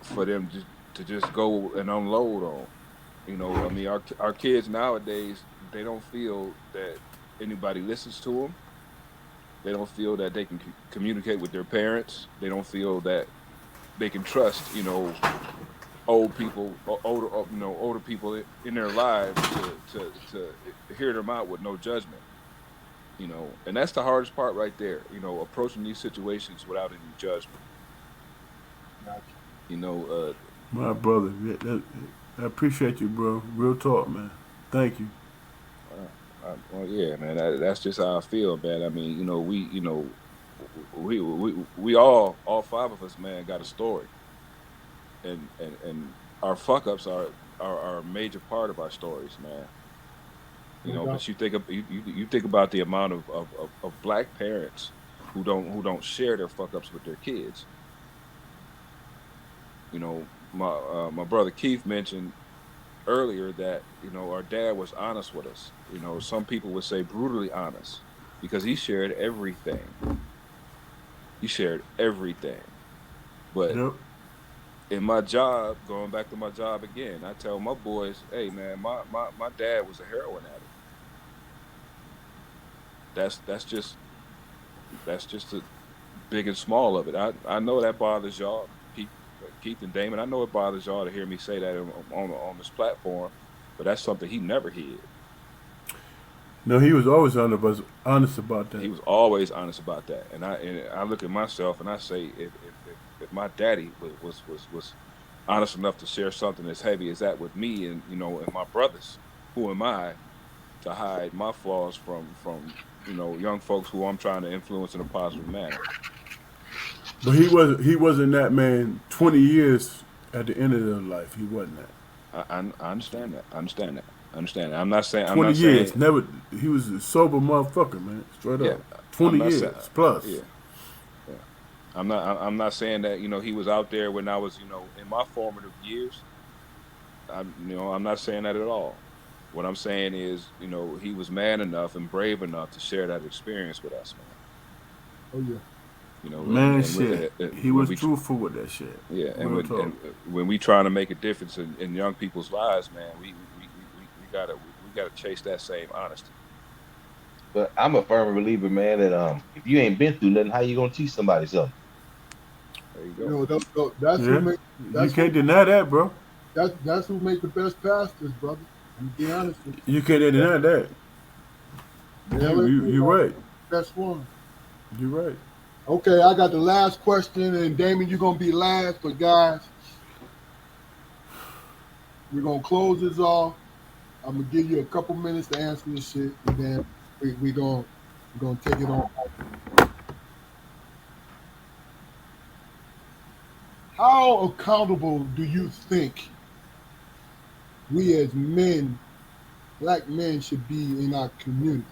for them to just go and unload on. I mean, our kids nowadays, they don't feel that anybody listens to them. They don't feel that they can communicate with their parents. They don't feel that they can trust, old people, older people in their lives to hear them out with no judgment. And that's the hardest part right there. Approaching these situations without any judgment. Gotcha. You know, uh, My brother, I appreciate you, bro. Real talk, man. Thank you. well, yeah, man. That's just how I feel, man. I mean, we all five of us, man, got a story, and our fuck ups are a major part of our stories, man. No doubt. But you think about the amount of black parents who don't share their fuck ups with their kids. My brother Keith mentioned earlier that our dad was honest with us. Some people would say brutally honest because he shared everything. He shared everything. But Yep. in my job, going back to my job again, I tell my boys, hey man, my dad was a heroin addict. That's just the big and small of it. I know that bothers y'all, Keith and Damon. I know it bothers y'all to hear me say that on this platform, but that's something he never hid. No, he was always honest about He that. was always honest about that. And I look at myself and I say, if my daddy was honest enough to share something as heavy as that with me and my brothers, who am I to hide my flaws from young folks who I'm trying to influence in a positive manner? But he wasn't that man 20 years at the end of their life. He wasn't that. I understand that. I understand that. I understand that. I'm not saying. I'm 20 not saying. years. Never he was a sober motherfucker, man. Straight Yeah. up. I'm 20 not saying. years plus. Yeah. Yeah. I'm not saying that he was out there when I was in my formative years. I'm not saying that at all. What I'm saying is he was man enough and brave enough to share that experience with us, man. Oh yeah. And Man, and, shit. He when was we truthful with that shit. yeah, Real talk. when we trying to make a difference in young people's lives, man, we gotta chase that same honesty. But I'm a firm believer, man, that if you ain't been through nothing, how you gonna teach somebody something? There you go. That's who Yeah. make You that's who can't deny that, bro. that's who make the best pastors, brother. I'm gonna be honest with You can't deny that. you. You Hell, you you right. best one. You right. Okay, I got the last question, and Damon, you're gonna be last, but guys, we're gonna close this off. I'm gonna give you a couple minutes to answer this shit, and then we're gonna take it on. How accountable do you think we as men, black men, should be in our community?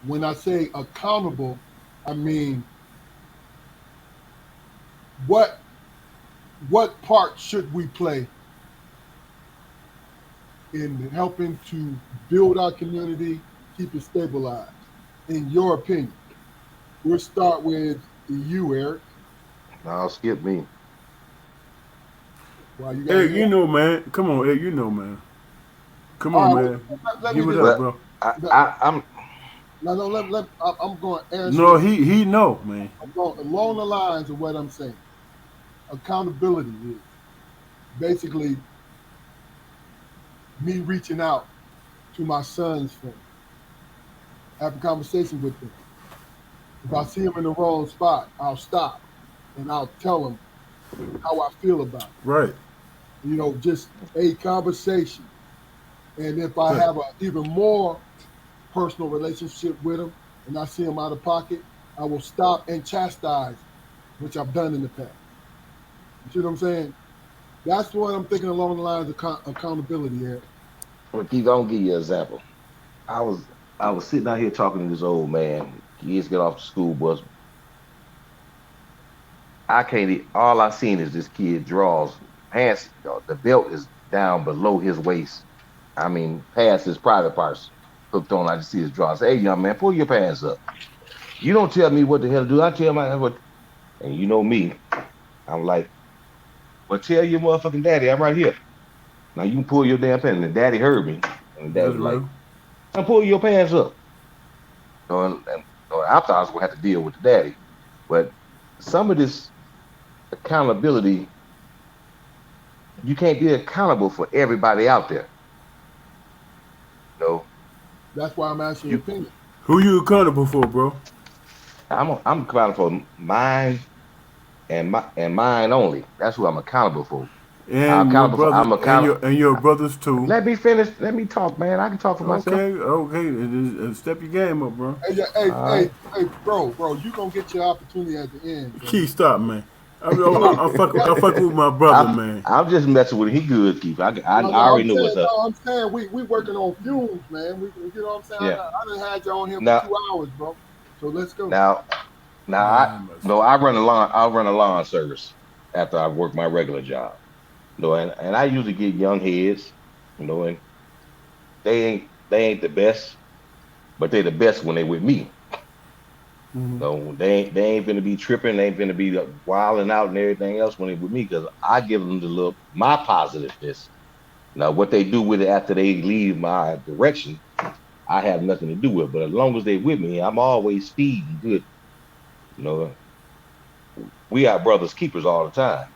When I say accountable, I mean what what part should we play in helping to build our community, keep it stabilized? In your opinion, we'll start with you, Eric. Now skip me. Wow, you got Hey, hand. man. Come on, hey, man. Come on, All right, man. let me Give it just up, Well, bro. let, I'm no, no, I'm going to answer No, it. he know, man. I'm going along the lines of what I'm saying. Accountability is basically me reaching out to my son's friend, have a conversation with them. If I see him in the wrong spot, I'll stop and I'll tell him how I feel about Right. it. Just a conversation. And if I Right. have an even more personal relationship with him and I see him out of pocket, I will stop and chastise, which I've done in the past. You see what I'm saying? That's what I'm thinking along the lines of accountability here. gonna give you an example. I was I was sitting out here talking to this old man. Kids get off the school bus. I can't. All I seen is this kid draws pants. The belt is down below his waist. I mean, past his private parts hooked on. I just see his drawers. Hey, young man, pull your pants up. You don't tell me what the hell to do. I tell my what. And you know me, I'm like, well, tell your motherfucking daddy I'm right here. Now you can pull your damn pants. And the daddy heard me, and the daddy That's was like, real. now pull your pants up. I thought I was gonna have to deal with the daddy, but some of this accountability, you can't be accountable for everybody out there. You know, That's why I'm asking your You, opinion. Who you accountable for, bro? I'm accountable for mine and mine only. That's who I'm accountable for. And your brother I'm accountable. and your brothers too. Let me finish. Let me talk, man. I can talk for myself. Okay, okay. Step your game up, bro. Hey, yeah, hey, All hey, right. hey, bro, you gonna get your opportunity at the end, Key, Damon. stop, man. No, I'm fucking with my brother, I'm man. I'm just messing with it. He good, Keith. I no, already know what's up. I'm saying we working on fumes, man. You know what I'm saying? Yeah. I done had you on here for Now 2 hours, bro. So let's go. now now I Nah, I must. no I run a lawn. I'll run a lawn service after I work my regular job. And I usually get young heads. And they ain't the best, but they the best when they with me. Hmm. So they ain't gonna be tripping. They ain't gonna be wilding out and everything else when they with me because I give them the look my positiveness. Now what they do with it after they leave my direction, I have nothing to do with. But as long as they with me, I'm always feeding good. You know, we are brothers keepers all the time.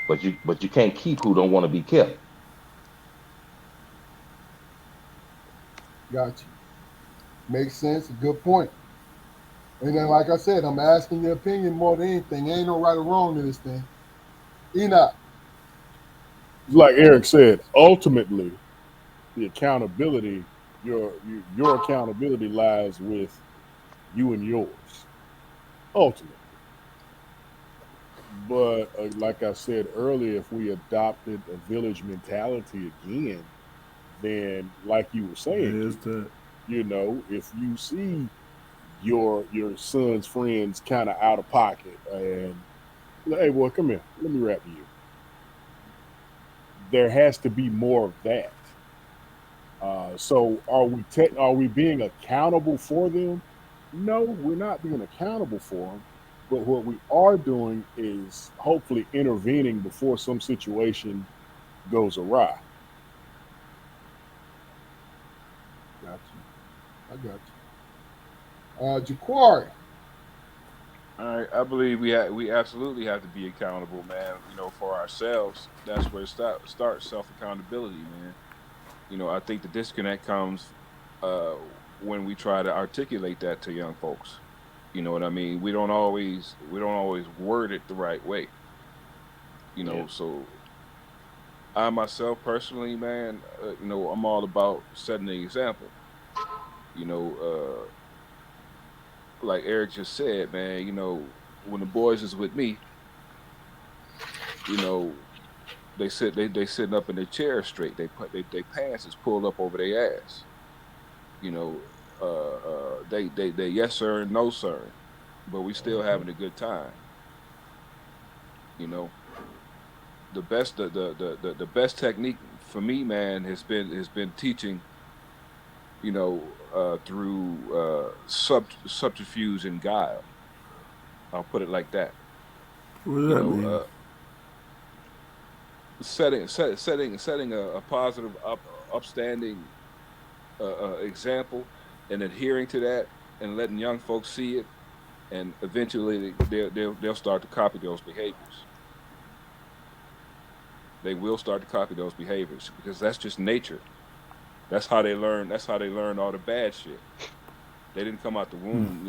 But you can't keep who don't want to be kept. Got you. Makes sense. A good point. And then, like I said, I'm asking your opinion more than anything. Ain't no right or wrong to this thing. Enoch. Like Eric said, ultimately, the accountability, your accountability lies with you and yours, ultimately. But like I said earlier, if we adopted a village mentality again, then like you were saying, There's Keith, that. if you see your son's friends kind of out of pocket and hey boy, come here, let me rap you. There has to be more of that. So are we being accountable for them? No, we're not being accountable for them. But what we are doing is hopefully intervening before some situation goes awry. Got you. I got you. Jaquari. All right, I believe we absolutely have to be accountable, man. For ourselves. That's where it starts self accountability, man. I think the disconnect comes uh, when we try to articulate that to young folks. You know what I mean? We don't always word it the right way. Yeah. So I myself personally, man, I'm all about setting the example. You know, like Eric just said, man. When the boys is with me, you know, they sitting up in their chairs straight. They pants is pulled up over their ass. You know, they yes sir and no sir, but we still having a good time. You know, the best technique for me, man, has been teaching. Through subterfuge and guile. I'll put it like that. What does You that know, mean? setting a positive, upstanding example, and adhering to that, and letting young folks see it, and eventually they'll start to copy those behaviors. They will start to copy those behaviors because that's just nature. That's how they learn. That's how they learn all the bad shit. They didn't come out the womb,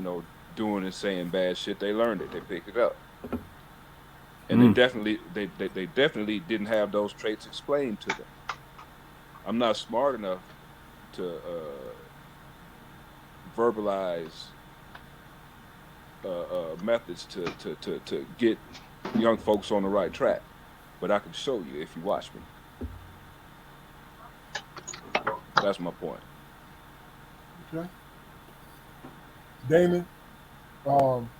doing and saying bad shit. They learned it. They picked it up, and Mm. they definitely didn't have those traits explained to them. I'm not smart enough to verbalize methods to get young folks on the right track, but I can show you if you watch me. That's my point. Okay. Damon. Um,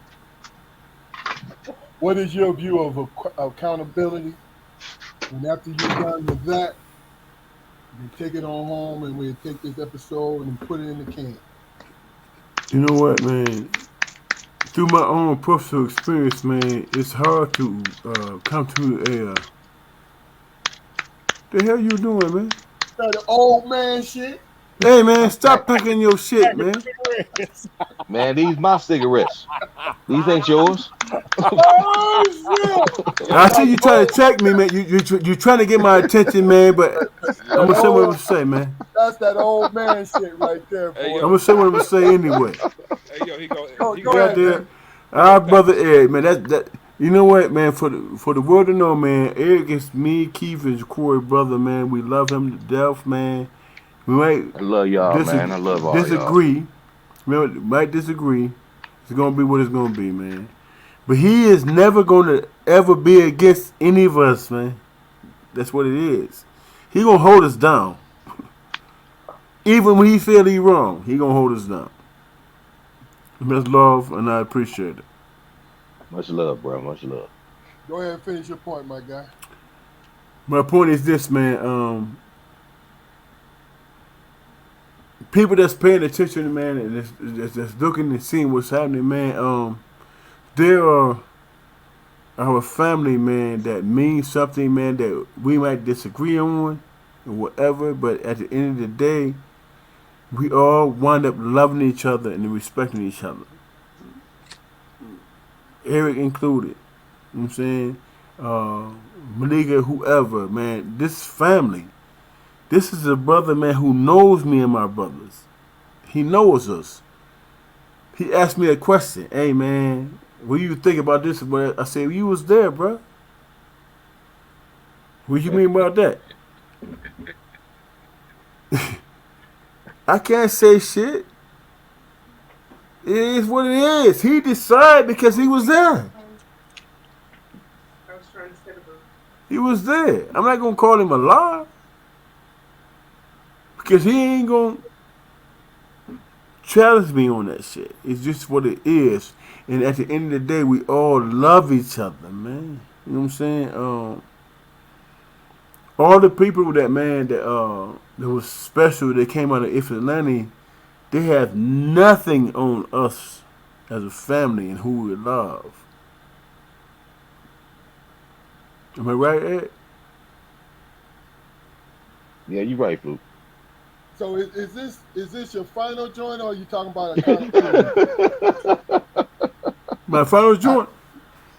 what is your view of accountability? And after you're done with that, you can take it on home and we'll take this episode and put it in the can. You know what, man? Through my own personal experience, man, it's hard to come to a. The hell you doing, man? That old man shit. Hey man, stop packing your shit, man. Cigarettes. Man, these my cigarettes. These ain't yours. Oh shit! I That's see you trying to old. check me, man. You trying to get my attention, man. But I'm That gonna say what I'm old. gonna say, man. That's that old man shit right there, Hey boy. I'm yo, gonna say what I'm gonna say anyway. hey yo, Go, he go gonna God ahead, damn, Damon. he gonna our pack brother his Eric, man. That you know what, man. For the world to know, man. Eric is me, Keith is Corey, brother, man. We love him to death, man. We might I love y'all, man. I love all y'all. disagree. We might disagree. It's gonna be what it's gonna be, man. But he is never gonna ever be against any of us, man. That's what it is. He gonna hold us down. Even when he feel he wrong, he gonna hold us down. That's love, and I appreciate it. Much love, bro. Much love. Go ahead and finish your point, my guy. My point is this, man. People that's paying attention, man, and that's looking and seeing what's happening, man. There are our family, man, that means something, man, that we might disagree on, or whatever. But at the end of the day, we all wind up loving each other and respecting each other. Eric included. You know what I'm saying? Maliga, whoever, man. This family. This is a brother, man, who knows me and my brothers. He knows us. He asked me a question. Hey, man, what do you think about this? But I said, you was there, bro. What you mean about that? I can't say shit. It is what it is. He decided because he was there. He was there. I'm not gonna call him a lie because he ain't gonna challenge me on that shit. It's just what it is. And at the end of the day, we all love each other, man. You know what I'm saying? All the people that man that was special that came out of Ypsilanti, they have nothing on us as a family and who we love. Am I right, Ed? Yeah, you right, Fluke. So is this your final joint, or are you talking about a conclusion? My final joint?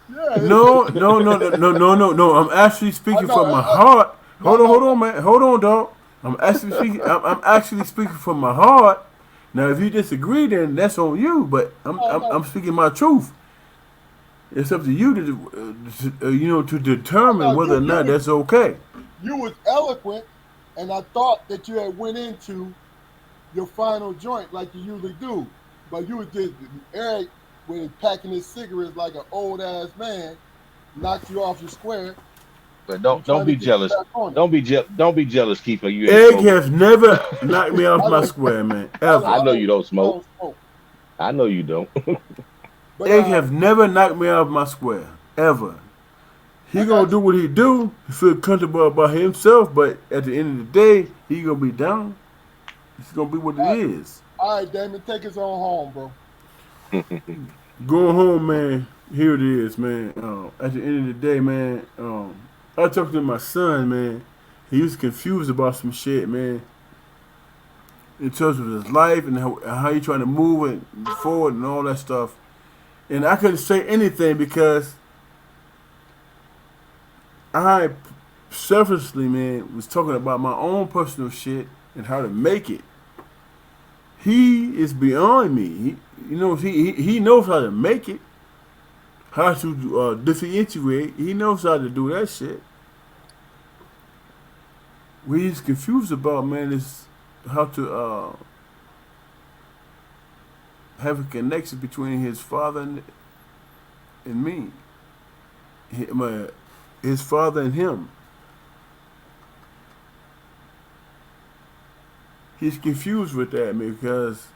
Yeah. No, no, no, no, no, no, no, no. I'm actually I speaking know. from my heart. No, no, Hold no. on, man. Hold on, dog. I'm actually speaking from my heart. Now, if you disagree, then that's on you. But No, no. I'm speaking my truth. It's up to you to determine No, whether or not that's okay. you was eloquent, and I thought that you had went into your final joint like you usually do, but you was just Eric when packing his cigarettes like an old ass man, knocked you off your square. But You don't trying to be get you jealous. back on it. Don't be jealous, Keeper. You ain't Egg smoking. has never knocked me off I my don't. square, man. I don't. Ever. I I know don't. you don't I smoke. don't smoke. I know you don't. But Egg have never knocked me off my square. Ever. He I gonna got do you. what he do. He feel comfortable about himself, but at the end of the day, he gonna be down. It's gonna be what it All right, is. all right, Damon, take us on home, bro. Going home, man. Here it is, man. At the end of the day, man. I talked to my son, man. He was confused about some shit, man. In terms of his life and how he trying to move it forward and all that stuff. And I couldn't say anything because I selfishly, man, was talking about my own personal shit and how to make it. He is beyond me. He knows how to make it, how to differentiate. He knows how to do that shit. What he's confused about, man, is how to have a connection between his father and me. His father and him. He's confused with that, man, because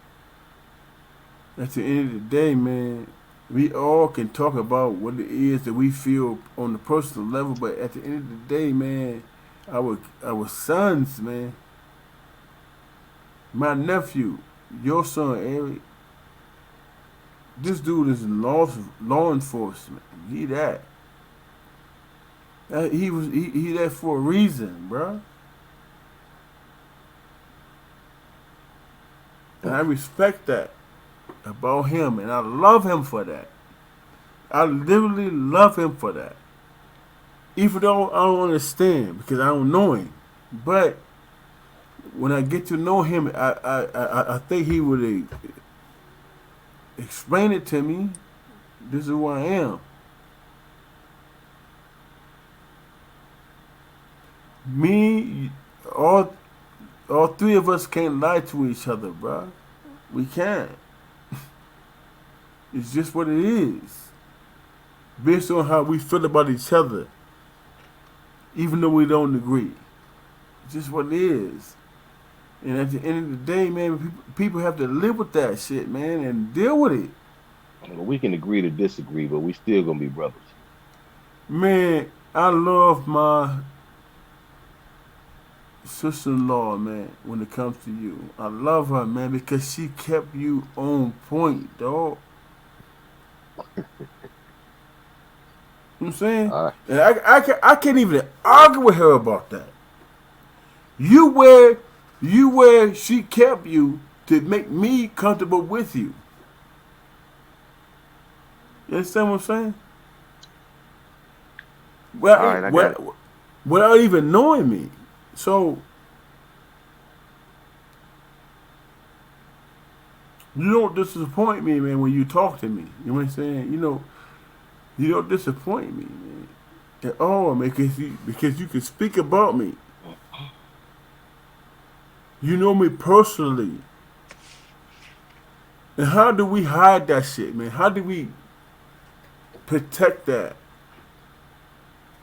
at the end of the day, man, we all can talk about what it is that we feel on the personal level, but at the end of the day, man, our sons, man, my nephew, your son Eric, this dude is in law enforcement. He that. He that for a reason, bro. I respect that about him, and I love him for that. I literally love him for that. Even though I don't understand because I don't know him, but when I get to know him, I think he would explain it to me. This is who I am. Me, all three of us can't lie to each other, bro. We can't. It's just what it is. Based on how we feel about each other, even though we don't agree. It's just what it is. And at the end of the day, man, people have to live with that shit, man, and deal with it. Well, we can agree to disagree, but we still gonna be brothers. Man, I love my sister-in-law, man, when it comes to you. I love her, man, because she kept you on point, dog. You know what I'm saying? All right. And I can't even argue with her about that. You where she kept you to make me comfortable with you. You understand what I'm saying? All right, I got it. Without even knowing me. So you don't disappoint me, man, when you talk to me. You know what I'm saying? You don't disappoint me, man, at all, man, because you can speak about me. You know me personally. And how do we hide that shit, man? How do we protect that?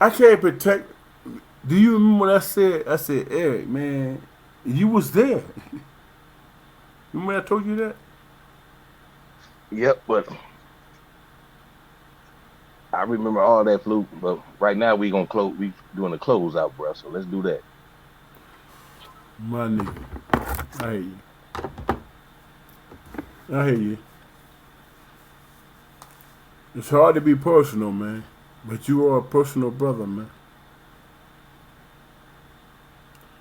I can't protect. Do you remember what I said? I said, Eric, man, you was there. Remember I told you that? Yep, but I remember all that fluke. But right now we gonna close. We doing a closeout, bro. So let's do that. My nigga. I hear you. I hear you. It's hard to be personal, man. But you are a personal brother, man.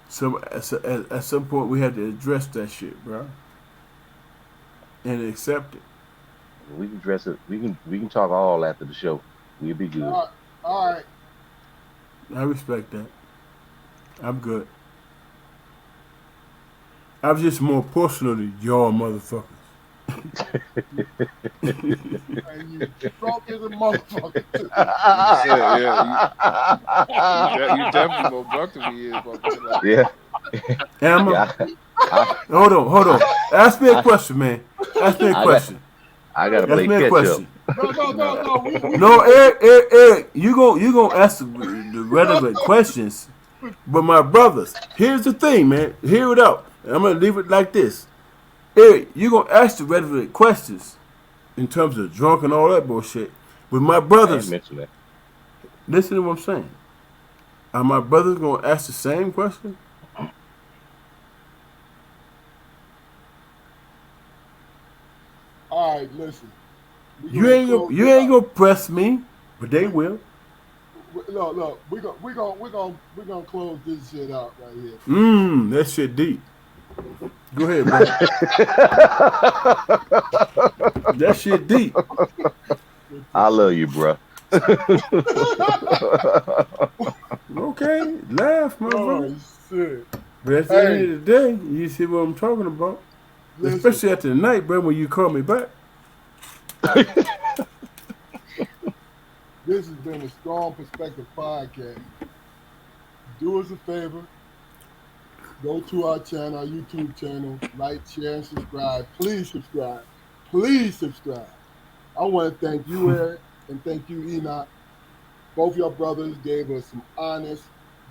So at some point we have to address that shit, bro. And accept it. We can dress it. We can talk all after the show. We'll be good. All right. I respect that. I'm good. I'm just more personal than y'all motherfuckers. And you drunk as a motherfucker. Too. You definitely more drunk than me is, motherfucker. Yeah. Am I? Yeah. Hold on. Ask me a question, man. Ask me a question. I gotta Ask play me a catch up. question. No. No, Eric, you gonna ask the relevant questions. But my brothers, here's the thing, man. Hear it out. I'm gonna leave it like this. Eric, you gonna ask the relevant questions in terms of drunk and all that bullshit. But my I ain't brothers, mentioned that. listen to what I'm saying. Are my brothers gonna ask the same question? All right, listen. You ain't gonna press me, but they will. Look. We're gonna close this shit out right here. That shit deep. Go ahead, bro. That shit deep. I love you, bro. Okay, laugh, my brother. Oh shit! But at the end of the day, you see what I'm talking about. Listen. Especially after the night, bro, when you call me back. This has been a Strong Perspective podcast. Do us a favor. Go to our channel, our YouTube channel, like, share, and subscribe. Please subscribe. Please subscribe. I want to thank you, Eric, and thank you, Enoch. Both your brothers gave us some honest,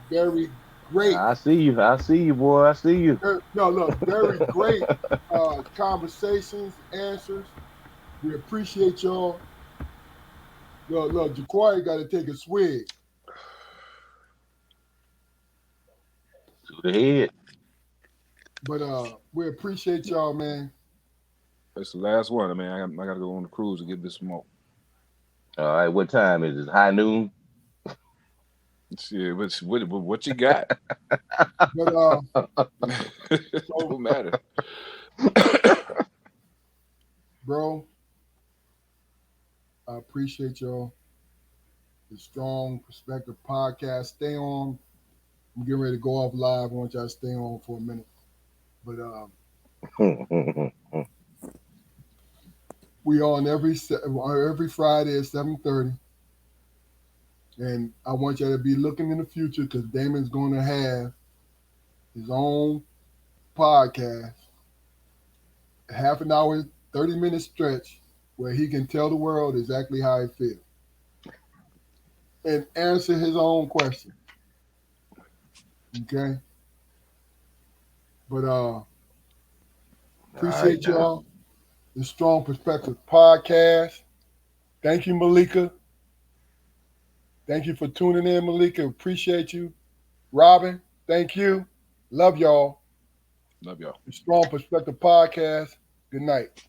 very great. I see you, boy. I see you. Very great conversations, answers. We appreciate y'all. Look, Jaquari got to take a swig. To the head. But we appreciate y'all, man. That's the last one, man. I got to go on the cruise and get this smoke. All right, what time is it? High noon? Shit, what you got? But Don't matter. bro, I appreciate y'all. The Strong Perspective Podcast. Stay on. I'm getting ready to go off live. I want y'all to stay on for a minute. But we on every Friday at 7:30. And I want y'all to be looking in the future because Damon's going to have his own podcast, a half an hour, 30-minute stretch where he can tell the world exactly how he feels and answer his own question. Okay? But All right appreciate now. y'all. The Strong Perspective Podcast. Thank you, Malika. Thank you for tuning in, Malika. Appreciate you. Robin, thank you. Love y'all. Love y'all. The Strong Perspective Podcast. Good night.